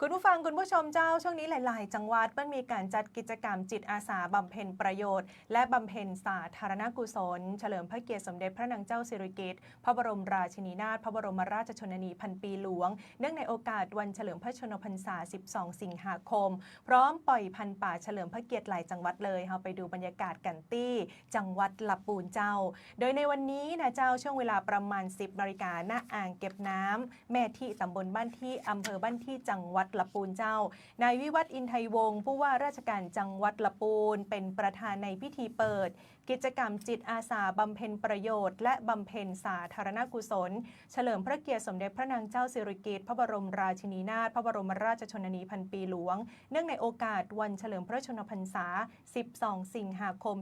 คุณผู้ฟังคุณผู้ชมเจ้าช่วงนี้หลายๆจังหวัดมันมีการจัดกิจกรรมจิตอาสาบำเพ็ญประโยชน์และบำเพ็ญสาธารณกุศลเฉลิมพระเกียรติสมเด็จพระนางเจ้าสิริกิติ์พระบรมราชินีนาถพระบรมราชชนนีพันปีหลวงเนื่องในโอกาสวันเฉลิมพระชนมพรรษา12 สิงหาคมพร้อมปล่อยพันธุ์ป่าเฉลิมพระเกียรติหลายจังหวัดเลยเราไปดูบรรยากาศกันที่จังหวัดลำพูนเจ้าโดยในวันนี้นะเจ้าช่วงเวลาประมาณ 10 นาฬิกาณอ่างเก็บน้ำแม่ที่ตำบลบ้านที่อำเภอบ้านที่จังหวัดลำพูนเจ้านายวิวัฒน์อินไทยวงศ์ผู้ว่าราชการจังหวัดลำพูนเป็นประธานในพิธีเปิด กิจกรรมจิตอาสาบำเพ็ญประโยชน์และบำเพ็ญสาธารณกุศลเฉลิมพระเกียรติสมเด็จพระนางเจ้าสิริกิติ์พระบรมราชินีนาถพระบรมราชชนนีพันปีหลวงเนื่องในโอกาสวันเฉลิมพระชนมพรรษา 12 สิงหาคม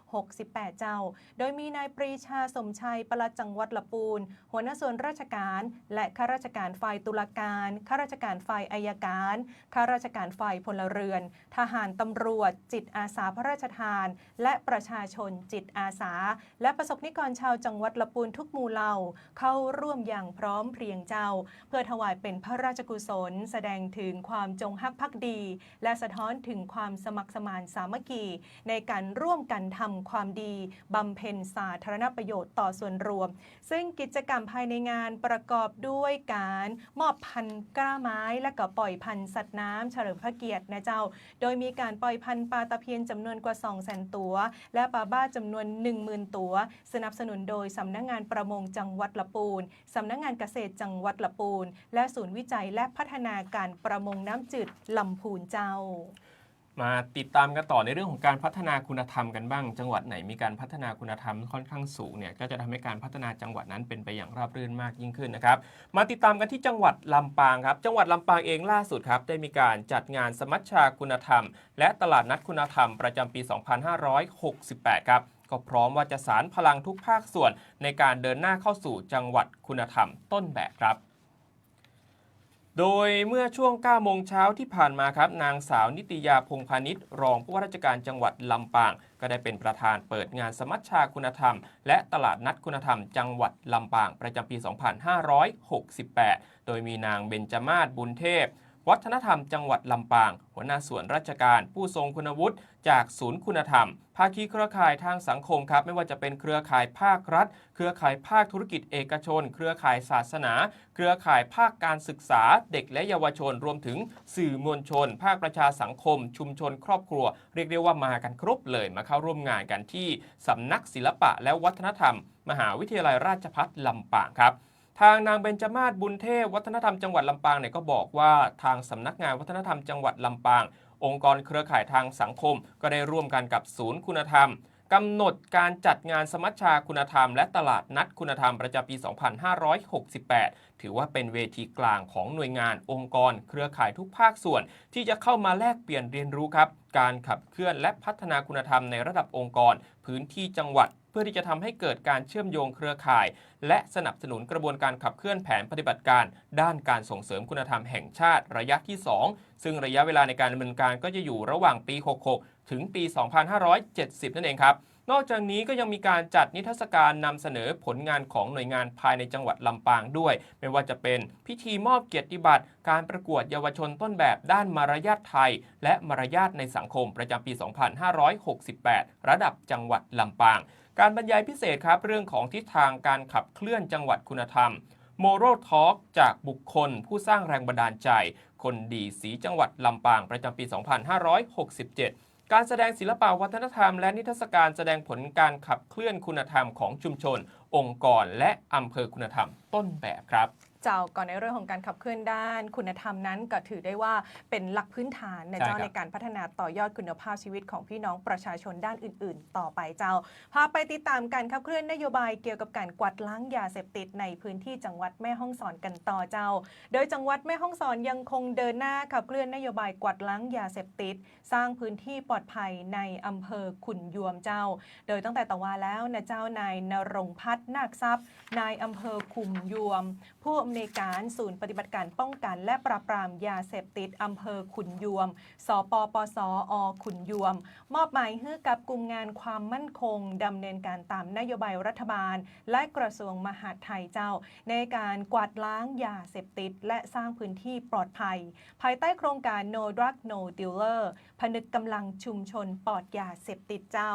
2568 เจ้าโดยมีนายปรีชาสมชัยปลัดจังหวัดลำพูนหัวหน้าส่วนราชการและข้าราชการฝ่ายตุลาการข้าราชการฝ่ายอัยการข้าราชการฝ่ายพลเรือนทหารตำรวจจิตอาสาพระราชทานและประชาชนจิตอาสาและประสบนิกรชาวจังหวัดลำพูนทุกหมู่เหล่าเข้าร่วมอย่างพร้อมเพรียงเจ้าเพื่อถวายเป็นพระราชกุศลแสดงถึงความจงรักภักดีและสะท้อนถึงความสมัครสมานสามัคคีในการร่วมกันทำความดีบำเพ็ญสาธารณประโยชน์ต่อส่วนรวมซึ่งกิจกรรมภายในงานประกอบด้วยการมอบพันธุ์กล้าไม้และก็ปล่อยพันธุ์สัตว์น้ำเฉลิมพระเกียรตินะเจ้าโดยมีการปล่อยพันธุ์ปลาตะเพียนจำนวนกว่า 200,000 ตัวและปลาบ้าจำนวน 10,000 ตัวสนับสนุนโดยสำนักงานประมงจังหวัดลำพูนสำนักงานเกษตรจังหวัดลำพูนและศูนย์วิจัยและพัฒนาการประมงน้ำจืดลำพูนเจ้ามาติดตามกันต่อในเรื่องของการพัฒนาคุณธรรมกันบ้างจังหวัดไหนมีการพัฒนาคุณธรรมค่อนข้างสูงเนี่ยก็จะทำให้การพัฒนาจังหวัดนั้นเป็นไปอย่างราบรื่นมากยิ่งขึ้นนะครับมาติดตามกันที่จังหวัดลำปางครับจังหวัดลำปางเองล่าสุดครับได้มีการจัดงานสมัชชาคุณธรรมและตลาดนัดคุณธรรมประจำปี 2568 ครับก็พร้อมว่าจะสานพลังทุกภาคส่วนในการเดินหน้าเข้าสู่จังหวัดคุณธรรมต้นแบบครับโดยเมื่อช่วง 9 โมงเช้าที่ผ่านมาครับนางสาวนิติยาพงษ์พาณิชย์รองผู้ว่าราชการจังหวัดลำปางก็ได้เป็นประธานเปิดงานสมัชชาคุณธรรมและตลาดนัดคุณธรรมจังหวัดลำปางประจำปี 2568 โดยมีนางเบญจมาศบุญเทพวัฒนธรรมจังหวัดลำปางหัวหน้าส่วนราชการผู้ทรงคุณวุฒิจากศูนย์คุณธรรมภาคีเครือข่ายทางสังคมครับไม่ว่าจะเป็นเครือข่ายภาครัฐเครือข่ายภาคธุรกิจเอกชนเครือข่ายศาสนาเครือข่ายภาคการศึกษาเด็กและเยาวชนรวมถึงสื่อมวลชนภาคประชาสังคมชุมชนครอบครัวเรียกได้ว่ามากันครบเลยมาเข้าร่วมงานกันที่สำนักศิลปะและวัฒนธรรมมหาวิทยาลัยราชภัฏลำปางครับทางนางเบญจมาศบุญเทพวัฒนธรรมจังหวัดลำปางเนี่ยก็บอกว่าทางสำนักงานวัฒนธรรมจังหวัดลำปางองค์กรเครือข่ายทางสังคมก็ได้ร่วมกันกับศูนย์คุณธรรมกำหนดการจัดงานสมัชชาคุณธรรมและตลาดนัดคุณธรรมประจำปี 2568 ถือว่าเป็นเวทีกลางของหน่วยงานองค์กรเครือข่ายทุกภาคส่วนที่จะเข้ามาแลกเปลี่ยนเรียนรู้ครับการขับเคลื่อนและพัฒนาคุณธรรมในระดับองค์กรพื้นที่จังหวัดเพื่อที่จะทำให้เกิดการเชื่อมโยงเครือข่ายและสนับสนุนกระบวนการขับเคลื่อนแผนปฏิบัติการด้านการส่งเสริมคุณธรรมแห่งชาติระยะที่ 2 ซึ่งระยะเวลาในการดำเนินการก็จะอยู่ระหว่างปี 66 ถึงปี 2570 นั่นเองครับนอกจากนี้ก็ยังมีการจัดนิทรรศการนำเสนอผลงานของหน่วยงานภายในจังหวัดลำปางด้วยไม่ว่าจะเป็นพิธีมอบเกียรติบัตรการประกวดเยาวชนต้นแบบด้านมารยาทไทยและมารยาทในสังคมประจำปี 2568 ระดับจังหวัดลำปางการบรรยายพิเศษครับเรื่องของทิศทางการขับเคลื่อนจังหวัดคุณธรรม Moral Talk จากบุคคลผู้สร้างแรงบันดาลใจคนดีสีจังหวัดลำปางประจำปี 2567 การแสดงศิลปวัฒนธรรมและนิทรรศการแสดงผลการขับเคลื่อนคุณธรรมของชุมชนองค์กรและอำเภอคุณธรรมต้นแบบครับเจ้าก่อนในเรื่องของการขับเคลื่อนด้านคุณธรรมนั้นก็ถือได้ว่าเป็นหลักพื้นฐานในเจ้าในการพัฒนาต่อยอดคุณภาพชีวิตของพี่น้องประชาชนด้านอื่นๆต่อไปเจ้าพาไปติดตามการขับเคลื่อนนโยบายเกี่ยวกับการกวาดล้างยาเสพติดในพื้นที่จังหวัดแม่ฮ่องสอนกันต่อเจ้าโดยจังหวัดแม่ฮ่องสอนยังคงเดินหน้าขับเคลื่อนนโยบายกวาดล้างยาเสพติดสร้างพื้นที่ปลอดภัยในอำเภอขุนยวมเจ้าโดยตั้งแต่ตะวันแล้วนะเจ้านายณรงค์พัฒน์นาคทรัพย์นายอำเภอขุนยวมผู้อำนวยการศูนย์ปฏิบัติการป้องกันและปราบปรามยาเสพติดอำเภอขุนยวมสปปสอขุนยวมมอบหมายให้กับกลุ่มงานความมั่นคงดำเนินการตามนโยบายรัฐบาลและกระทรวงมหาดไทยเจ้าในการกวาดล้างยาเสพติดและสร้างพื้นที่ปลอดภัยภายใต้โครงการ No Drug No Dealer ผนึกกำลังชุมชนปลอดยาเสพติดเจ้า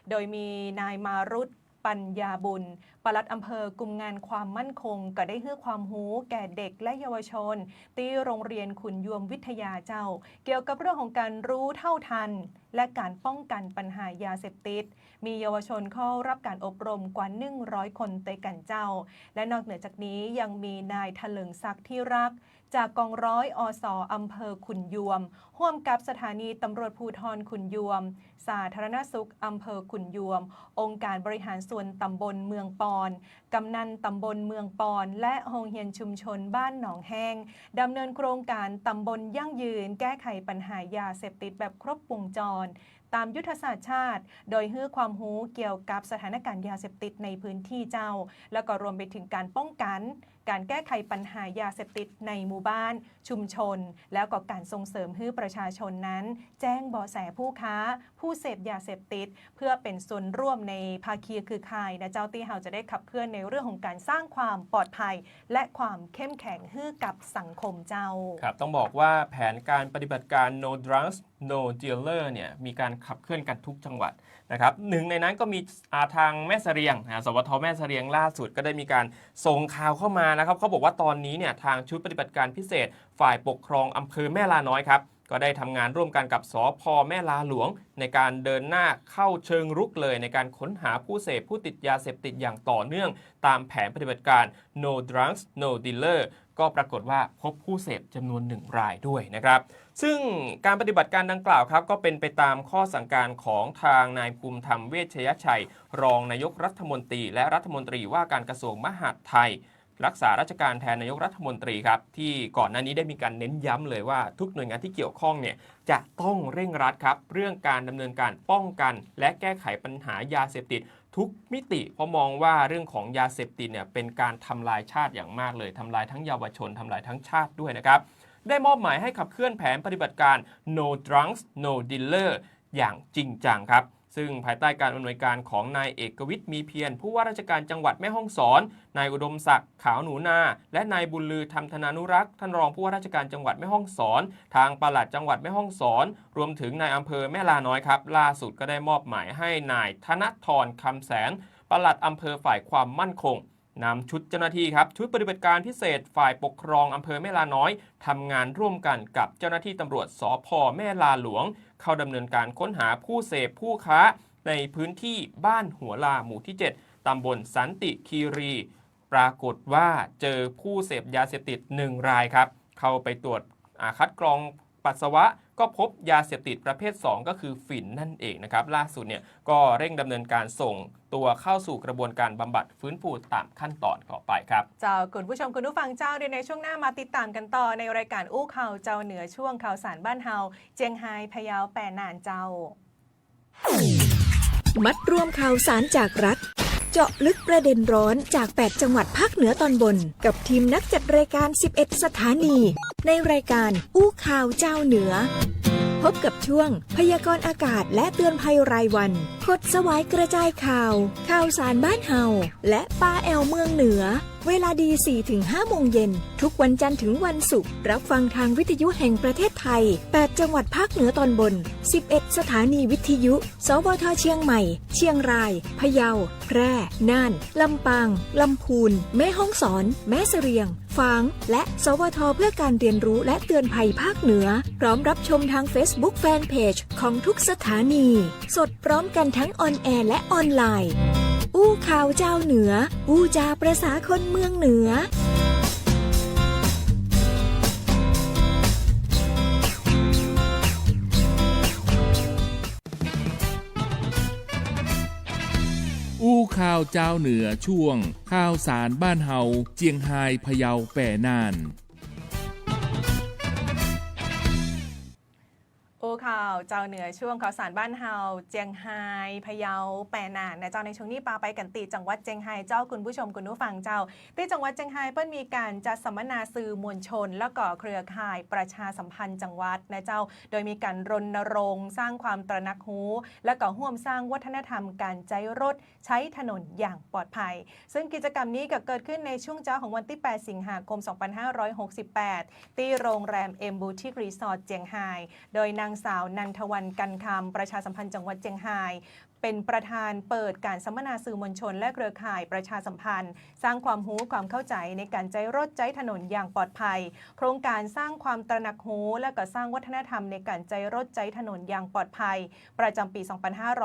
โดยมีนายมารุตปัญญาบุญปลัดอำเภอกลุ่มงานความมั่นคงก็ได้ให้ความรู้แก่เด็กและเยาวชนที่โรงเรียนขุนยวมวิทยาเจ้าเกี่ยวกับเรื่องของการรู้เท่าทัน และการป้องกันปัญหายาเสพติดมีเยาวชนเข้ารับการอบรมกว่า100 คนเตกันเจ้าและนอกเหนือจากนี้ยังมีนายถลิงศักดิ์ที่รักจากกองร้อยอส.อำเภอขุนยวมร่วมกับสถานีตำรวจภูธรขุนยวมสาธารณสุขอำเภอขุนยวมองค์การบริหารส่วนตำบลเมืองปอนกำนันตำบลเมืองปอนและโรงเรียนชุมชนบ้านหนองแห้งดำเนินโครงการตำบลยั่งยืนแก้ไขปัญหายาเสพติดแบบครบวงจรตามยุทธศาสตร์ชาติโดยให้ความรู้เกี่ยวกับสถานการณ์ยาเสพติดในพื้นที่เจ้าแล้วก็รวมไปถึงการป้องกันการแก้ไขปัญหายาเสพติดในหมู่บ้านชุมชนแล้วก็การส่งเสริมให้ประชาชนนั้นแจ้งเบาะแสผู้ค้าผู้เสพยาเสพติดเพื่อเป็นส่วนร่วมในภาคีเครือข่ายนะเจ้าที่เราจะได้ขับเคลื่อนในเรื่องของการสร้างความปลอดภัยและความเข้มแข็งให้กับสังคมเจ้าครับต้องบอกว่าแผนการปฏิบัติการ No Drugs No Dealer เนี่ยมีการขับเคลื่อนกันทุกจังหวัดนะครับหนึ่งในนั้นก็มีทางแม่เสรียงสวทแม่เสรียงล่าสุดก็ได้มีการส่งข่าวเข้ามานะครับเขาบอกว่าตอนนี้เนี่ยทางชุดปฏิบัติการพิเศษฝ่ายปกครองอำเภอแม่ลาน้อยครับก็ได้ทำงานร่วมกันกับสภ.แม่ลาหลวงในการเดินหน้าเข้าเชิงรุกเลยในการค้นหาผู้เสพผู้ติดยาเสพติดอย่างต่อเนื่องตามแผนปฏิบัติการ No Drugs No Dealer ก็ปรากฏว่าพบผู้เสพจำนวน1 รายด้วยนะครับซึ่งการปฏิบัติการดังกล่าวครับก็เป็นไปตามข้อสั่งการของทางนายภูมิธรรมเวชยชัยรองนายกรัฐมนตรีและรัฐมนตรีว่าการกระทรวงมหาดไทยรักษาราชการแทนนายกรัฐมนตรีครับที่ก่อนหน้านี้ได้มีการเน้นย้ำเลยว่าทุกหน่วยงานที่เกี่ยวข้องเนี่ยจะต้องเร่งรัดครับเรื่องการดำเนินการป้องกันและแก้ไขปัญหายาเสพติดทุกมิติเพราะมองว่าเรื่องของยาเสพติดเนี่ยเป็นการทำลายชาติอย่างมากเลยทำลายทั้งเยาวชนทำลายทั้งชาติด้วยนะครับได้มอบหมายให้ขับเคลื่อนแผนปฏิบัติการ No Drugs No Dealer อย่างจริงจังครับซึ่งภายใต้การอำนวยการของนายเอกวิทย์มีเพียรผู้ว่าราชการจังหวัดแม่ฮ่องสอนนายอุดมศักดิ์ขาวหนูนาและนายบุญลือธรรมธนานุรักษ์ท่านรองผู้ว่าราชการจังหวัดแม่ฮ่องสอนทางปลัดจังหวัดแม่ฮ่องสอนรวมถึงนายอำเภอแม่ลาน้อยครับล่าสุดก็ได้มอบหมายให้นายธนทรคำแสนปลัดอำเภอฝ่ายความมั่นคงนำชุดเจ้าหน้าที่ครับชุดปฏิบัติการพิเศษฝ่ายปกครองอำเภอแม่ลาน้อยทำงานร่วมกันกับเจ้าหน้าที่ตำรวจสภ.แม่ลาหลวงเข้าดำเนินการค้นหาผู้เสพผู้ค้าในพื้นที่บ้านหัวลาหมู่ที่ 7 ตำบลสันติคีรีปรากฏว่าเจอผู้เสพยาเสพติด1 รายครับเข้าไปตรวจคัดกรองปัสสาวะก็พบยาเสพติดประเภท2ก็คือฝิ่นนั่นเองนะครับล่าสุดเนี่ยก็เร่งดำเนินการส่งตัวเข้าสู่กระบวนการบำบัดฟื้นฟูตามขั้นตอนต่อไปครับเจ้าคุณผู้ชมคุณผู้ฟังเจ้าเดี๋ยวในช่วงหน้ามาติดตามกันต่อในรายการอู้ข่าวเจ้าเหนือช่วงข่าวสารบ้านเฮาเจียงไฮ้พะเยาแปะน่านเจ้ามัดรวมข่าวสารจากรัฐเจาะลึกประเด็นร้อนจาก8จังหวัดภาคเหนือตอนบนกับทีมนักจัดรายการ11สถานีในรายการอู้ข่าวเจ้าเหนือพบกับช่วงพยากรณ์อากาศและเตือนภัยรายวันคดสวายกระจายข่าวสารบ้านเฮาและปาแอลเมืองเหนือเวลาดี 4-5 โมงเย็นทุกวันจันทร์ถึงวันศุกร์รับฟังทางวิทยุแห่งประเทศไทย8จังหวัดภาคเหนือตอนบน11สถานีวิทยุสวท.เชียงใหม่เชียงรายพะเยาแพร่น่านลำปางลำพูนแม่ฮ่องสอนแม่เสรียงฝางและสวท.เพื่อการเรียนรู้และเตือนภัยภาคเหนือพร้อมรับชมทาง Facebook Fanpage ของทุกสถานีสดพร้อมกันทั้งออนแอร์และออนไลน์อู้ข่าวเจ้าเหนืออู้จาประสาคนเมืองเหนืออู้ข่าวเจ้าเหนือช่วงข่าวสารบ้านเฮาเจียงไฮ้พะเยาแปะน่านข่าวเจ้าเหนือช่วงข่าวสารบ้านเฮาเจียงไฮ้พะเยาแปะน่านนะเจ้าในช่วงนี้ปาไปกันตีจังหวัดเจียงไฮ้เจ้าคุณผู้ชมคุณผู้ฟังเจ้าที่จังหวัดเจียงไฮ้เปิ้ลมีการจัดสัมมนาสื่อมวลชนและก็เครือข่ายประชาสัมพันธ์จังหวัดนะเจ้าโดยมีการรณรงค์สร้างความตระหนักรู้และก็ร่วมสร้างวัฒนธรรมการใช้รถใช้ถนนอย่างปลอดภัยซึ่งกิจกรรมนี้ก็เกิดขึ้นในช่วงเช้าของวันที่8สิงหาคม2568ที่โรงแรมเอ็มบูติกรีสอร์ทเจียงไฮ้โดยนางสาวนันทวันกันคำประชาสัมพันธ์จังหวัดเจียงไฮ้ เป็นประธานเปิดการสัมมนาสื่อมวลชนและเครือข่ายประชาสัมพันธ์ สร้างความรู้ความเข้าใจในการใช้รถใช้ถนนอย่างปลอดภัยโครงการสร้างความตระหนักรู้และก็สร้างวัฒนธรรมในการใช้รถใช้ถนนอย่างปลอดภัยประจำปี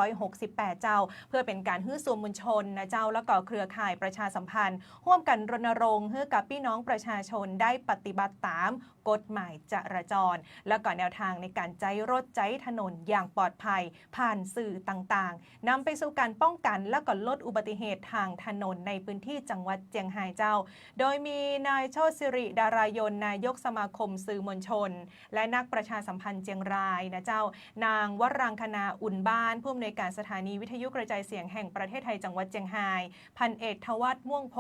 2568 เจ้าเพื่อเป็นการฮื้อสื่อมวลชนนะเจ้าแล้วก็เครือข่ายประชาสัมพันธ์ร่วมกันรณรงค์ให้กับพี่น้องประชาชนได้ปฏิบัติตามกฎหมายจราจรและก็แนวทางในการใช้รถใช้ถนนอย่างปลอดภัยผ่านสื่อต่างๆนำไปสู่การป้องกันและก็ลดอุบัติเหตุทางถนนในพื้นที่จังหวัดเจียงไฮ้เจ้าโดยมีนายโชติสิริดารายนนายกสมาคมสื่อมวลชนและนักประชาสัมพันธ์เจียงรายนะเจ้านางวรังคณาอุ่นบ้านผู้อำนวยการสถานีวิทยุกระจายเสียงแห่งประเทศไทยจังหวัดเจียงไฮ้พันเอกทวัฒน์ม่วงโพ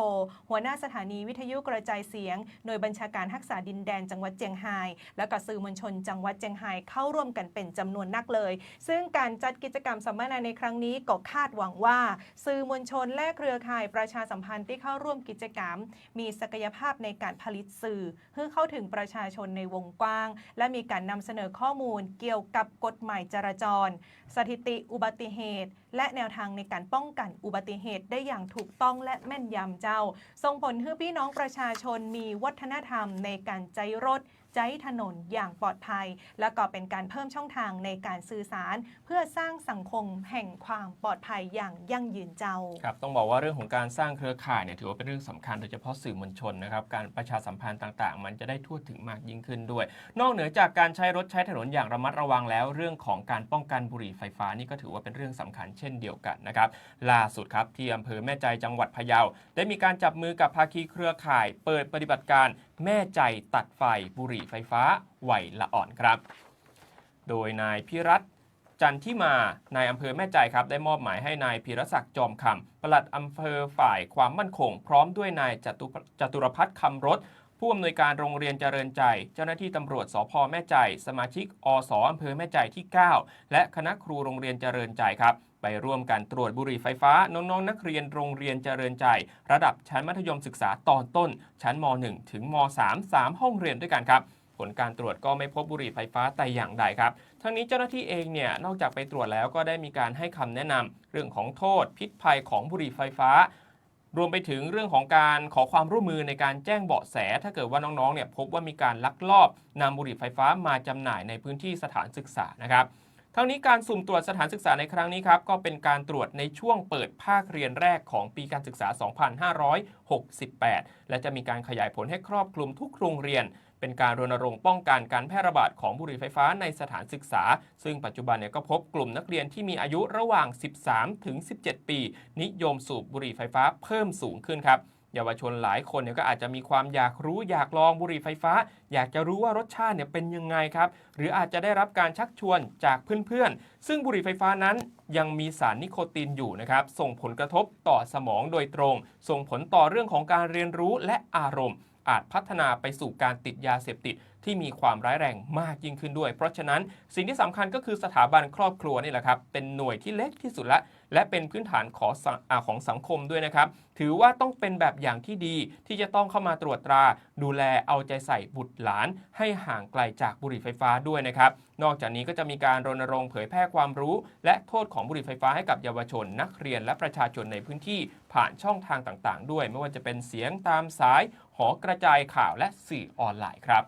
หัวหน้าสถานีวิทยุกระจายเสียงหน่วยบัญชาการรักษาดินแดนจังหวัดเจียงไฮ้และก็สื่อมวลชนจังหวัดเจียงไฮ้เข้าร่วมกันเป็นจำนวนนักเลยซึ่งการจัดกิจกรรมสัมมนาในครั้งนี้ก็คาดหวังว่าสื่อมวลชนและเครือข่ายประชาสัมพันธ์ที่เข้าร่วมกิจกรรมมีศักยภาพในการผลิตสื่อเพื่อเข้าถึงประชาชนในวงกว้างและมีการนำเสนอข้อมูลเกี่ยวกับกฎหมายจราจรสถิติอุบัติเหตุและแนวทางในการป้องกันอุบัติเหตุได้อย่างถูกต้องและแม่นยำเจ้าส่งผลให้พี่น้องประชาชนมีวัฒนธรรมในการใช้รถใช้ถนนอย่างปลอดภัยและก็เป็นการเพิ่มช่องทางในการสื่อสารเพื่อสร้างสังคมแห่งความปลอดภัยอย่างยั่งยืนเจ้าครับต้องบอกว่าเรื่องของการสร้างเครือข่ายเนี่ยถือว่าเป็นเรื่องสำคัญโดยเฉพาะสื่อมวลชนนะครับการประชาสัมพันธ์ต่างๆมันจะได้ทั่วถึงมากยิ่งขึ้นด้วยนอกเหนือจากการใช้รถใช้ถนนอย่างระมัดระวังแล้วเรื่องของการป้องกันบุหรี่ไฟฟ้านี่ก็ถือว่าเป็นเรื่องสำคัญเช่นเดียวกันนะครับล่าสุดครับที่อำเภอแม่ใจจังหวัดพะเยาได้มีการจับมือกับภาคีเครือข่ายเปิดปฏิบัติการแม่ใจตัดไฟบุหรี่ไฟฟ้าไหวละอ่อนครับโดยนายพิรัตน์จันทิมานายอำเภอแม่ใจครับได้มอบหมายให้นายพีรศักดิ์จอมคำปลัดอำเภอฝ่ายความมั่นคงพร้อมด้วยนายจตุรพัฒน์คำรถผู้อำนวยการโรงเรียนเจริญใจเจ้าหน้าที่ตำรวจสภ.แม่ใจสมาชิกอส.อำเภอแม่ใจที่ 9 และคณะครูโรงเรียนเจริญใจครับไปร่วมกันตรวจบุหรี่ไฟฟ้าน้องๆนักเรียนโรงเรียนเจริญใจระดับชั้นมัธยมศึกษาตอนต้นชั้นม.1 ถึงม.3 3 ห้องเรียนด้วยกันครับผลการตรวจก็ไม่พบบุหรี่ไฟฟ้าแต่อย่างใดครับทั้งนี้เจ้าหน้าที่เองเนี่ยนอกจากไปตรวจแล้วก็ได้มีการให้คำแนะนำเรื่องของโทษพิษภัยของบุหรี่ไฟฟ้ารวมไปถึงเรื่องของการขอความร่วมมือในการแจ้งเบาะแสถ้าเกิดว่าน้องๆเนี่ยพบว่ามีการลักลอบนำบุหรี่ไฟฟ้ามาจำหน่ายในพื้นที่สถานศึกษานะครับทั้งนี้การสุ่มตรวจสถานศึกษาในครั้งนี้ครับก็เป็นการตรวจในช่วงเปิดภาคเรียนแรกของปีการศึกษา 2568 และจะมีการขยายผลให้ครอบคลุมทุกโรงเรียนเป็นการรณรงค์ป้องกันการแพร่ระบาดของบุหรี่ไฟฟ้าในสถานศึกษาซึ่งปัจจุบันเนี่ยก็พบกลุ่มนักเรียนที่มีอายุระหว่าง 13 ถึง 17 ปีนิยมสูบบุหรี่ไฟฟ้าเพิ่มสูงขึ้นครับเยาวชนหลายคนเนี่ยก็อาจจะมีความอยากรู้อยากลองบุหรี่ไฟฟ้าอยากจะรู้ว่ารสชาติเนี่ยเป็นยังไงครับหรืออาจจะได้รับการชักชวนจากเพื่อนๆซึ่งบุหรี่ไฟฟ้านั้นยังมีสารนิโคตินอยู่นะครับส่งผลกระทบต่อสมองโดยตรงส่งผลต่อเรื่องของการเรียนรู้และอารมณ์อาจพัฒนาไปสู่การติดยาเสพติดที่มีความร้ายแรงมากยิ่งขึ้นด้วยเพราะฉะนั้นสิ่งที่สำคัญก็คือสถาบันครอบครัวนี่แหละครับเป็นหน่วยที่เล็กที่สุดและเป็นพื้นฐานของสังคมด้วยนะครับถือว่าต้องเป็นแบบอย่างที่ดีที่จะต้องเข้ามาตรวจตราดูแลเอาใจใส่บุตรหลานให้ห่างไกลจากบุหรี่ไฟฟ้าด้วยนะครับนอกจากนี้ก็จะมีการรณรงค์เผยแพร่ความรู้และโทษของบุหรี่ไฟฟ้าให้กับเยาวชนนักเรียนและประชาชนในพื้นที่ผ่านช่องทางต่างๆด้วยไม่ว่าจะเป็นเสียงตามสายหอกระจายข่าวและสื่อออนไลน์ครับ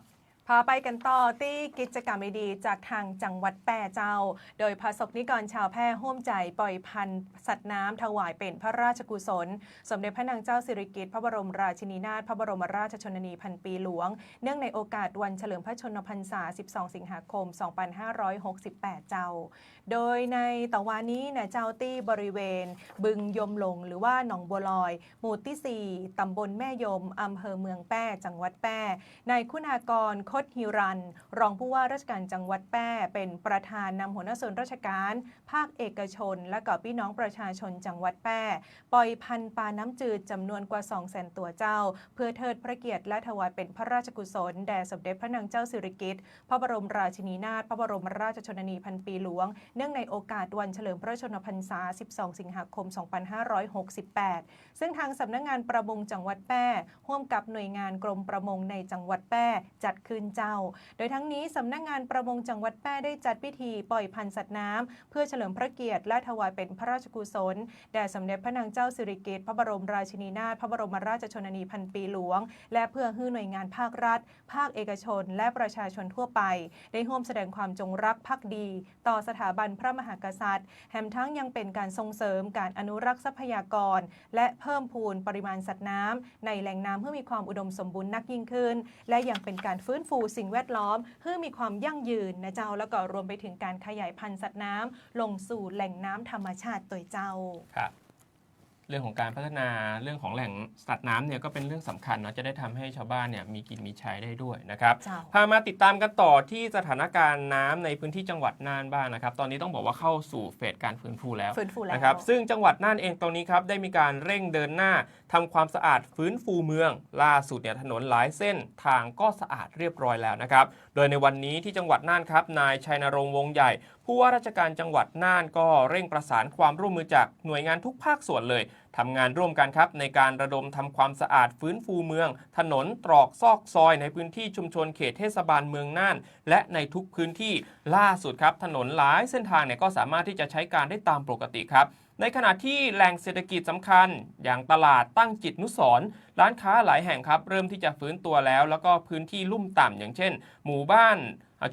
พาไปกันต่อที่กิจกรรมดีๆจากทางจังหวัดแพร่เจ้าโดยประสบนิกรชาวแพร่ร่วมใจปล่อยพันธุ์สัตว์น้ำถวายเป็นพระราชกุศลสมเด็จพระนางเจ้าสิริกิติ์พระบรมราชินีนาถพระบรมราชชนนีพันปีหลวงเนื่องในโอกาสวันเฉลิมพระชนมพรรษา 12 สิงหาคม 2568 เจ้าโดยในตะวันนี้นะเจ้าที่บริเวณบึงยมหลงหรือว่าหนองบัวลอยหมู่ที่ 4 ตำบลแม่ยมอำเภอเมืองแพร่จังหวัดแพร่นายคุณากรคดฮิรันรองผู้ว่าราชการจังหวัดแพร่เป็นประธานนำหัวหน้าส่วนราชการภาคเอกชนและกับพี่น้องประชาชนจังหวัดแพร่ปล่อยพันธุ์ปลาน้ำจืดจำนวนกว่า 200,000 ตัวเจ้าเพื่อเทิดพระเกียรติและถวายเป็นพระราชกุศลแด่สมเด็จพระนางเจ้าสิริกิติ์พระบรมราชินีนาถพระบรมราชชนนีพันปีหลวงเนื่องในโอกาสวันเฉลิมพระชนมพรรษา 12 สิงหาคม 2568 ซึ่งทางสำนักงานประมงจังหวัดแพร่ร่วมกับหน่วยงานกรมประมงในจังหวัดแพร่จัดขึ้น ขึ้นเจ้าโดยทั้งนี้สำนักงานประมงจังหวัดแพร่ได้จัดพิธีปล่อยพันธุ์สัตว์น้ำเพื่อเฉลิมพระเกียรติและถวายเป็นพระราชกุศลแด่สมเด็จพระนางเจ้าสิริกิติ์พระบรมราชินีนาถพระบรมราชชนนีพันปีหลวงและเพื่อให้หน่วยงานภาครัฐภาคเอกชนและประชาชนทั่วไปได้ร่วมแสดงความจงรักภักดีต่อสถาบันพระมหากษัตริย์แถมทั้งยังเป็นการส่งเสริมการอนุรักษ์ทรัพยากรและเพิ่มพูนปริมาณสัตว์น้ำในแหล่งน้ำเพื่อมีความอุดมสมบูรณ์นักยิ่งขึ้นและยังเป็นการฟื้นฟูสิ่งแวดล้อมเพื่อมีความยั่งยืนนะเจ้าแล้วก็รวมไปถึงการขยายพันธุ์สัตว์น้ำลงสู่แหล่งน้ำธรรมชาติตัวเจ้าครับเรื่องของการพัฒนาเรื่องของแหล่งสัตว์น้ำเนี่ยก็เป็นเรื่องสำคัญเนาะจะได้ทำให้ชาวบ้านเนี่ยมีกินมีใช้ได้ด้วยนะครับพามาติดตามกันต่อที่สถานการณ์น้ำในพื้นที่จังหวัดน่านบ้างนะครับตอนนี้ต้องบอกว่าเข้าสู่เฟสการฟื้นฟูแล้วนะครับซึ่งจังหวัดน่านเองตรงนี้ครับได้มีการเร่งเดินหน้าทำความสะอาดฟื้นฟูเมืองล่าสุดเนี่ยถนนหลายเส้นทางก็สะอาดเรียบร้อยแล้วนะครับโดยในวันนี้ที่จังหวัดน่านครับนายชัยนรงค์วงใหญ่ผู้ว่าราชการจังหวัดน่านก็เร่งประสานความร่วมมือจากหน่วยงานทุกภาคส่วนเลยทำงานร่วมกันครับในการระดมทำความสะอาดฟื้นฟูเมืองถนนตรอกซอกซอยในพื้นที่ชุมชนเขตเทศบาลเมืองน่านและในทุกพื้นที่ล่าสุดครับถนนหลายเส้นทางเนี่ยก็สามารถที่จะใช้การได้ตามปกติครับในขณะที่แหล่งเศรษฐกิจสำคัญอย่างตลาดตั้งจิตนุสรณ์ร้านค้าหลายแห่งครับเริ่มที่จะฟื้นตัวแล้วก็พื้นที่ลุ่มต่ำอย่างเช่นหมู่บ้าน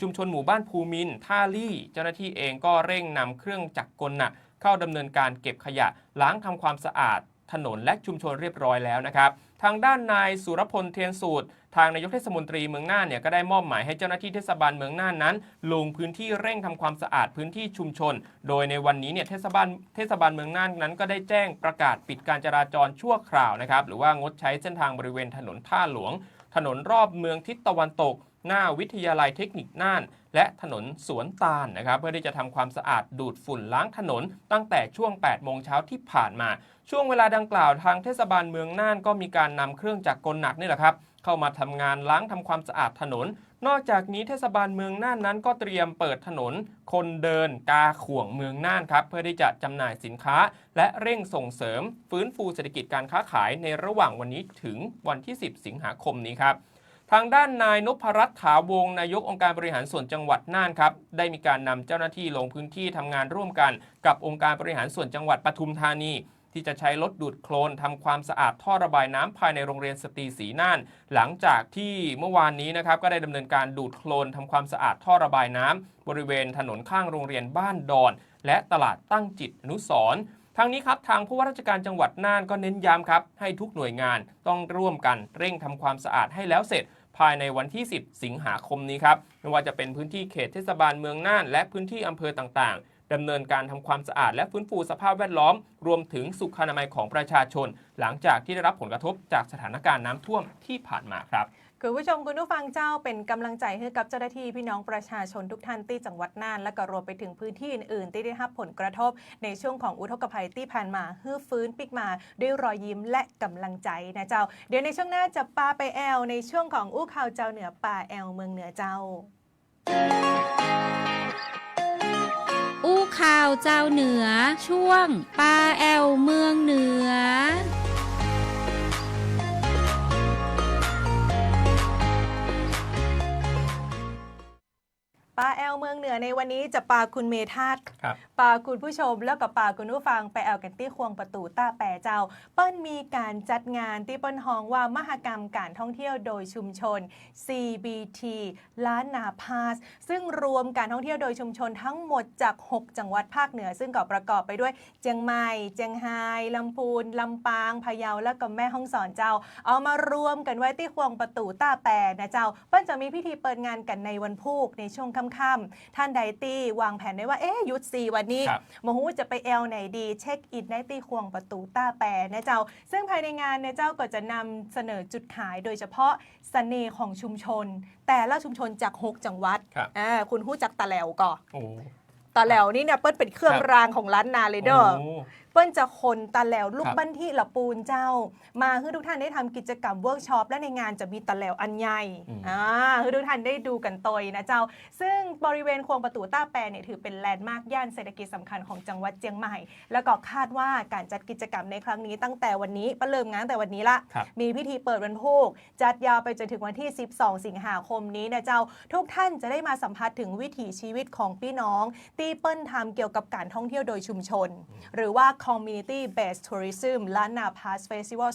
ชุมชนหมู่บ้านภูมินท่าลี่เจ้าหน้าที่เองก็เร่งนำเครื่องจักรกลหนักเข้าดำเนินการเก็บขยะล้างทำความสะอาดถนนและชุมชนเรียบร้อยแล้วนะครับทางด้านนายสุรพลเทียนสูตรทางนายกเทศมนตรีเมืองน่านเนี่ยก็ได้มอบหมายให้เจ้าหน้าที่เทศบาลเมืองน่านนั้นลงพื้นที่เร่งทำความสะอาดพื้นที่ชุมชนโดยในวันนี้เนี่ยเทศบาลเมืองน่านนั้นก็ได้แจ้งประกาศปิดการจราจรชั่วคราวนะครับหรือว่างดใช้เส้นทางบริเวณถนนท่าหลวงถนนรอบเมืองทิศตะวันตกหน้าวิทยาลัยเทคนิคน่านและถนนสวนตาลนะครับเพื่อที่จะทำความสะอาดดูดฝุ่นล้างถนนตั้งแต่ช่วง 8 โมงเช้าที่ผ่านมาช่วงเวลาดังกล่าวทางเทศบาลเมืองน่านก็มีการนำเครื่องจักรกลหนักนี่แหละครับเข้ามาทำงานล้างทำความสะอาดถนนนอกจากนี้เทศบาลเมืองน่านนั้นก็เตรียมเปิดถนนคนเดินกาข่วงเมืองน่านครับเพื่อที่จะจำหน่ายสินค้าและเร่งส่งเสริมฟื้นฟูเศรษฐกิจการค้าขายในระหว่างวันนี้ถึงวันที่ 10 สิงหาคมนี้ครับทางด้านนายนพรัตน์ขาวงศ์นายกองค์การบริหารส่วนจังหวัดน่านครับได้มีการนำเจ้าหน้าที่ลงพื้นที่ทำงานร่วมกันกับองค์การบริหารส่วนจังหวัดปทุมธานีที่จะใช้รถดูดโคลนทำความสะอาดท่อระบายน้ำภายในโรงเรียนสตรีศรีน่านหลังจากที่เมื่อวานนี้นะครับก็ได้ดำเนินการดูดโคลนทำความสะอาดท่อระบายน้ำบริเวณถนนข้างโรงเรียนบ้านดอนและตลาดตั้งจิตอนุสรณ์ทางนี้ครับทางผู้ว่าราชการจังหวัดน่านก็เน้นย้ำครับให้ทุกหน่วยงานต้องร่วมกันเร่งทำความสะอาดให้แล้วเสร็จภายในวันที่ 10 สิงหาคมนี้ครับไม่ว่าจะเป็นพื้นที่เขตเทศบาลเมืองน่านและพื้นที่อำเภอต่างๆดำเนินการทำความสะอาดและฟื้นฟูสภาพแวดล้อมรวมถึงสุขอนามัยของประชาชนหลังจากที่ได้รับผลกระทบจากสถานการณ์น้ำท่วมที่ผ่านมาครับคุณผู้ชมคุณผู้ฟังเจ้าเป็นกำลังใจให้กับเจ้าหน้าที่พี่น้องประชาชนทุกท่านที่จังหวัดน่านและก็รวมไปถึงพื้นที่อื่นๆที่ได้รับผลกระทบในช่วงของอุทกภัยที่ผ่านมาฮื้อฟื้นปิกมาด้วยรอยยิ้มและกำลังใจนะเจ้าเดี๋ยวในช่วงหน้าจะปาไปแอลในช่วงของอู้ข่าวเจ้าเหนือป่าแอลเมืองเหนือเจ้าอู้ข่าวเจ้าเหนือช่วงปาแอลเมืองเหนือปาแอลเมืองเหนือในวันนี้จะปาคุณเมธาตุปาคุณผู้ชมแล้วก็ปาคุณผู้ฟังไปแอลกันที่ควงประตูต้าแปรเจ้าเปิ้ลมีการจัดงานที่เปิ้ลฮ้องว่ามหกรรมการท่องเที่ยวโดยชุมชน CBT ล้านนาพาสซึ่งรวมการท่องเที่ยวโดยชุมชนทั้งหมดจาก6จังหวัดภาคเหนือซึ่งก็ประกอบไปด้วยเจียงใหม่เจียงไฮ้ลำพูนลำปางพะเยาและก็แม่ฮ่องสอนเจ้าเอามารวมกันไว้ที่ควงประตูต้าแปรนะเจ้าเปิ้ลจะมีพิธีเปิดงานกันในวันพุธในช่วงค่ำท่านใดตี้วางแผนได้ว่าหยุด4วันนี้โมโหจะไปแอลไหนดีเช็คอินได้ที่ควงประตูต้าแปรนะเจ้าซึ่งภายในงานเนี่ยเจ้าก็จะนำเสนอจุดขายโดยเฉพาะเสน่ห์ของชุมชนแต่ละชุมชนจาก6จังหวัดคุณฮู้จักตะแหลวก่อนตะแหลวนี่เนี่ยเปิ้ลเป็นเครื่องรางของล้านนาเลยเด้อเ ปิ้ลจะคนตะแหลวลูก ครับ บั้นที่ละปูนเจ้ามาให้ทุกท่านได้ทำกิจกรรมเวิร์กช็อปและในงานจะมีตะแหลวอันใหญ่ให้ทุกท่านได้ดูกันตยนะเจ้าซึ่งบริเวณควงประตูต้าแปรเนี่ยถือเป็นแลนด์มาร์คย่านเศรษฐกิจสำคัญของจังหวัดเชียงใหม่แล้วก็คาดว่าการจัดกิจกรรมในครั้งนี้ตั้งแต่วันนี้เริ่มงานแต่วันนี้ละ ครับ มีพิธีเปิดวันพุธจัดยาวไปจนถึงวันที่ 12 สิงหาคมนี้นะเจ้าทุกท่านจะได้มาสัมผัสถึงวิถีชีวิตของพี่น้องที่เปิ้ลทำเกี่ยวกับการท่องเที่ยวโดยชุมชน หรือว่า Community Based Tourism ล้านนา Pass Festival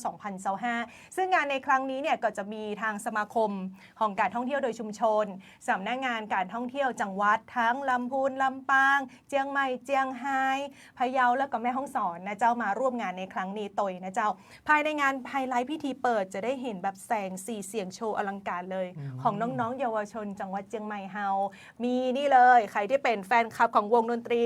2025 ซึ่งงานในครั้งนี้เนี่ยก็จะมีทางสมาคมของการท่องเที่ยวโดยชุมชนสำนักงานการท่องเที่ยวจังหวัดทั้งลำพูนลำปางเจียงใหม่เจียงไฮ้พะเยาและก็แม่ฮ่องสอนนะเจ้ามาร่วมงานในครั้งนี้ตยนะเจ้าภายในงานไฮไลท์พิธีเปิดจะได้เห็นแบบแสงสีเสียงโชว์อลังการเลยของน้องๆเยาวชนจังหวัดเจียงใหม่เฮามีนี่เลยใครที่เป็นแฟนคลับของวงดนตรี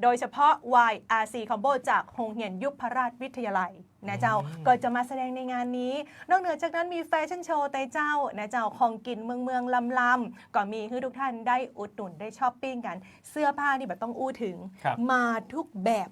โดยเฉพาะ YRC Combo จากโรงเรียนยุพราชวิทยาลัยนะเจ้าก็จะมาแสดงในงานนี้นอกเหนือจากนั้นมีแฟชั่นโชว์ไต้เจ้านะเจ้าของกินเมืองลำก็มีให้ทุกท่านได้อุดหนุนได้ช้อปปิ้งกันเสื้อผ้านี่แบบต้องอู้ถึงมาทุกแบบ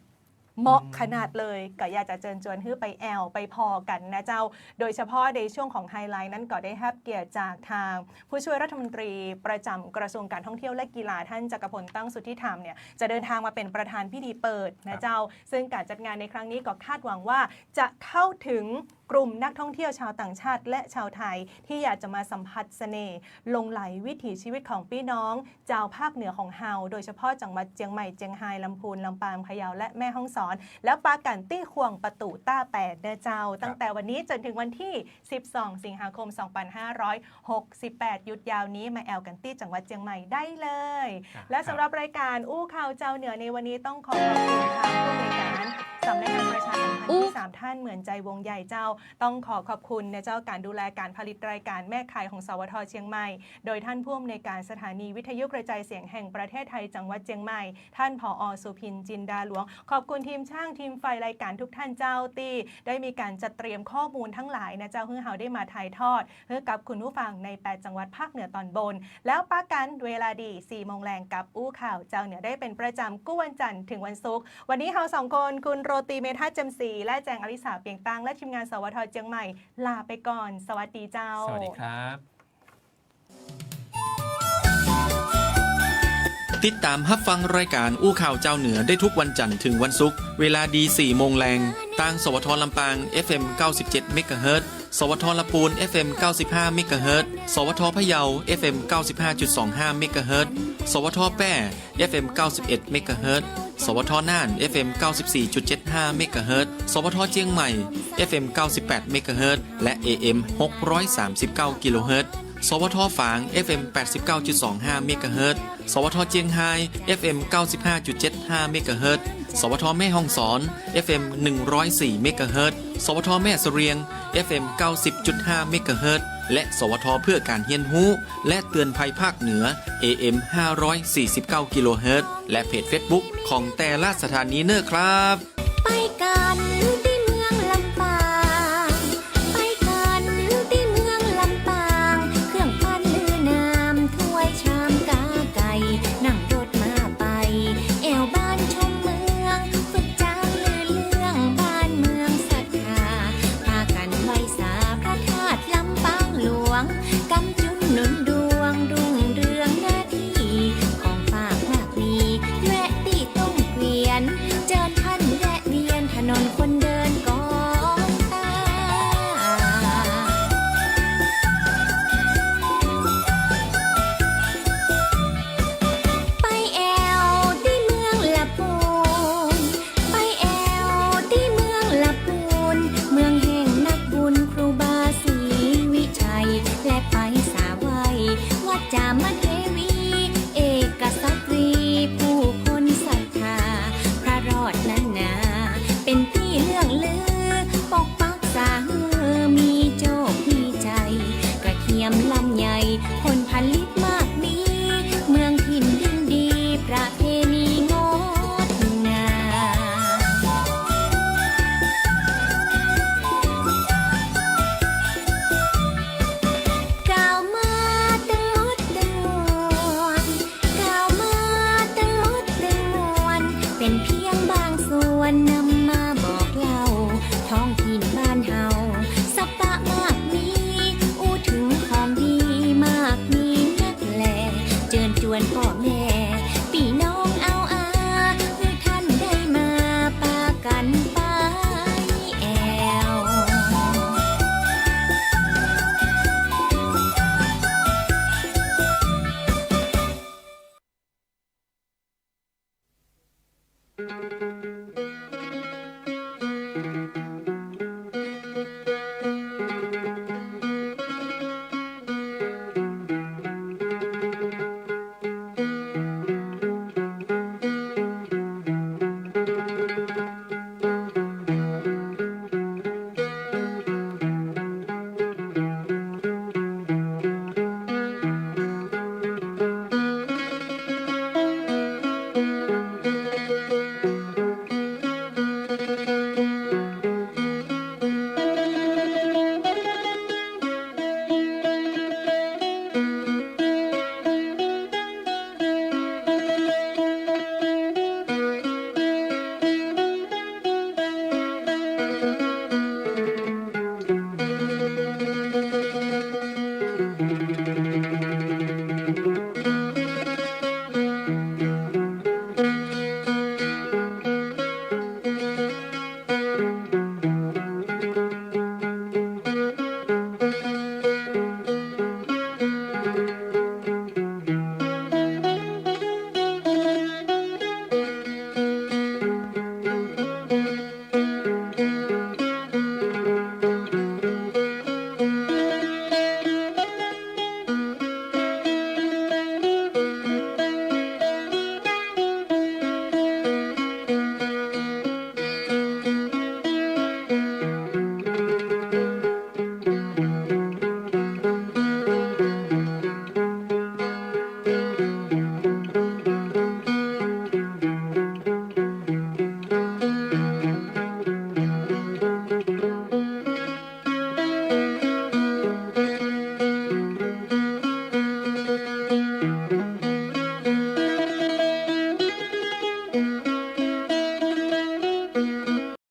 เหมาะขนาดเลยก็อยากจะเชิญชวนให้ไปแอลไปพอกันนะเจ้าโดยเฉพาะในช่วงของไฮไลท์นั้นก็ได้รับเกียรติจากทางผู้ช่วยรัฐมนตรีประจำกระทรวงการท่องเที่ยวและกีฬาท่านจักรพลตั้งสุทธิธรรมเนี่ยจะเดินทางมาเป็นประธานพิธีเปิดนะเจ้าซึ่งการจัดงานในครั้งนี้ก็คาดหวังว่าจะเข้าถึงกลุ่มนักท่องเที่ยวชาวต่างชาติและชาวไทยที่อยากจะมาสัมผัสเสน่ห์ลงไหลวิถีชีวิตของพี่น้องเจ้าภาคเหนือของเฮาโดยเฉพาะจังหวัดเชียงใหม่เชียงรายลำพูนลำปางพะเยาและแม่ฮ่องสอนแล้วปากันตี้ควงประตูต้าแปดเด้อเจ้าตั้งแต่วันนี้จนถึงวันที่ 12 สิงหาคม 2568 หยุดยาวนี้มาแอลกันตี้จังหวัดเชียงใหม่ได้เลยและสำหรับรายการอู้ข่าวเจ้าเหนือในวันนี้ต้องขอขอบคุณทางผู้บริการสำนักงานประชาสัมพันธ์ที่ 3 ท่านเหมือนใจวงใหญ่เจ้าต้องขอบคุณในเจ้าการดูแลการผลิตรายการแม่ข่ายของสวท.เชียงใหม่โดยท่านผู้อำนวยการสถานีวิทยุกระจายเสียงแห่งประเทศไทยจังหวัดเชียงใหม่ท่านผอ.สุพินจินดาหลวงขอบคุณทีมช่างทีมไฟรายการทุกท่านเจ้าตีได้มีการจัดเตรียมข้อมูลทั้งหลายนะเจ้าเพื่อเฮาได้มาถ่ายทอดเพื่อกับคุณผู้ฟังใน8จังหวัดภาคเหนือตอนบนแล้วป้ากันเวลาดี 4 โมงแรงกับอู้ข่าวเจ้าเหนือได้เป็นประจำกู้วันจันทร์ถึงวันศุกร์วันนี้เฮา2 คนคุณโรตีเมธาจำศรีและแจงอลิสาเปียงตังและทีมงานสวท.เชียงใหม่ลาไปก่อนสวัสดีเจ้าสวัสดีครับ ติดตามรับฟังรายการอู้ข่าวเจ้าเหนือได้ทุกวันจันทร์ถึงวันศุกร์เวลาดี 4 โมงแรงทางสวทลำปาง FM 97 เมกะเฮิรตซ์สวทลำพูน FM 95 เมกะเฮิรตซ์สวทพะเยา FM 95.25 เมกะเฮิรตซ์สวทแป้ FM 91 เมกะเฮิรตซ์สวทน่าน FM 94.75 เมกะเฮิรตซ์สวทเชียงใหม่ FM 98 เมกะเฮิรตซ์และ AM 639 กิโลเฮิรตซ์สวทฝาง FM 89.25 เมกะเฮิรตซ์สวทเจียงไฮ้ FM 95.75 เมกะเฮิรตซ์สวทแม่ฮ่องสอน FM 104 เมกะเฮิรตซ์สวทแม่เสรียง FM 90.5 เมกะเฮิรตซ์และสวทเพื่อการเรียนรู้และเตือนภัยภาคเหนือ AM 549 กิโลเฮิรตซ์และเพจ Facebook ของแต่ละสถานีเนอร์ครับ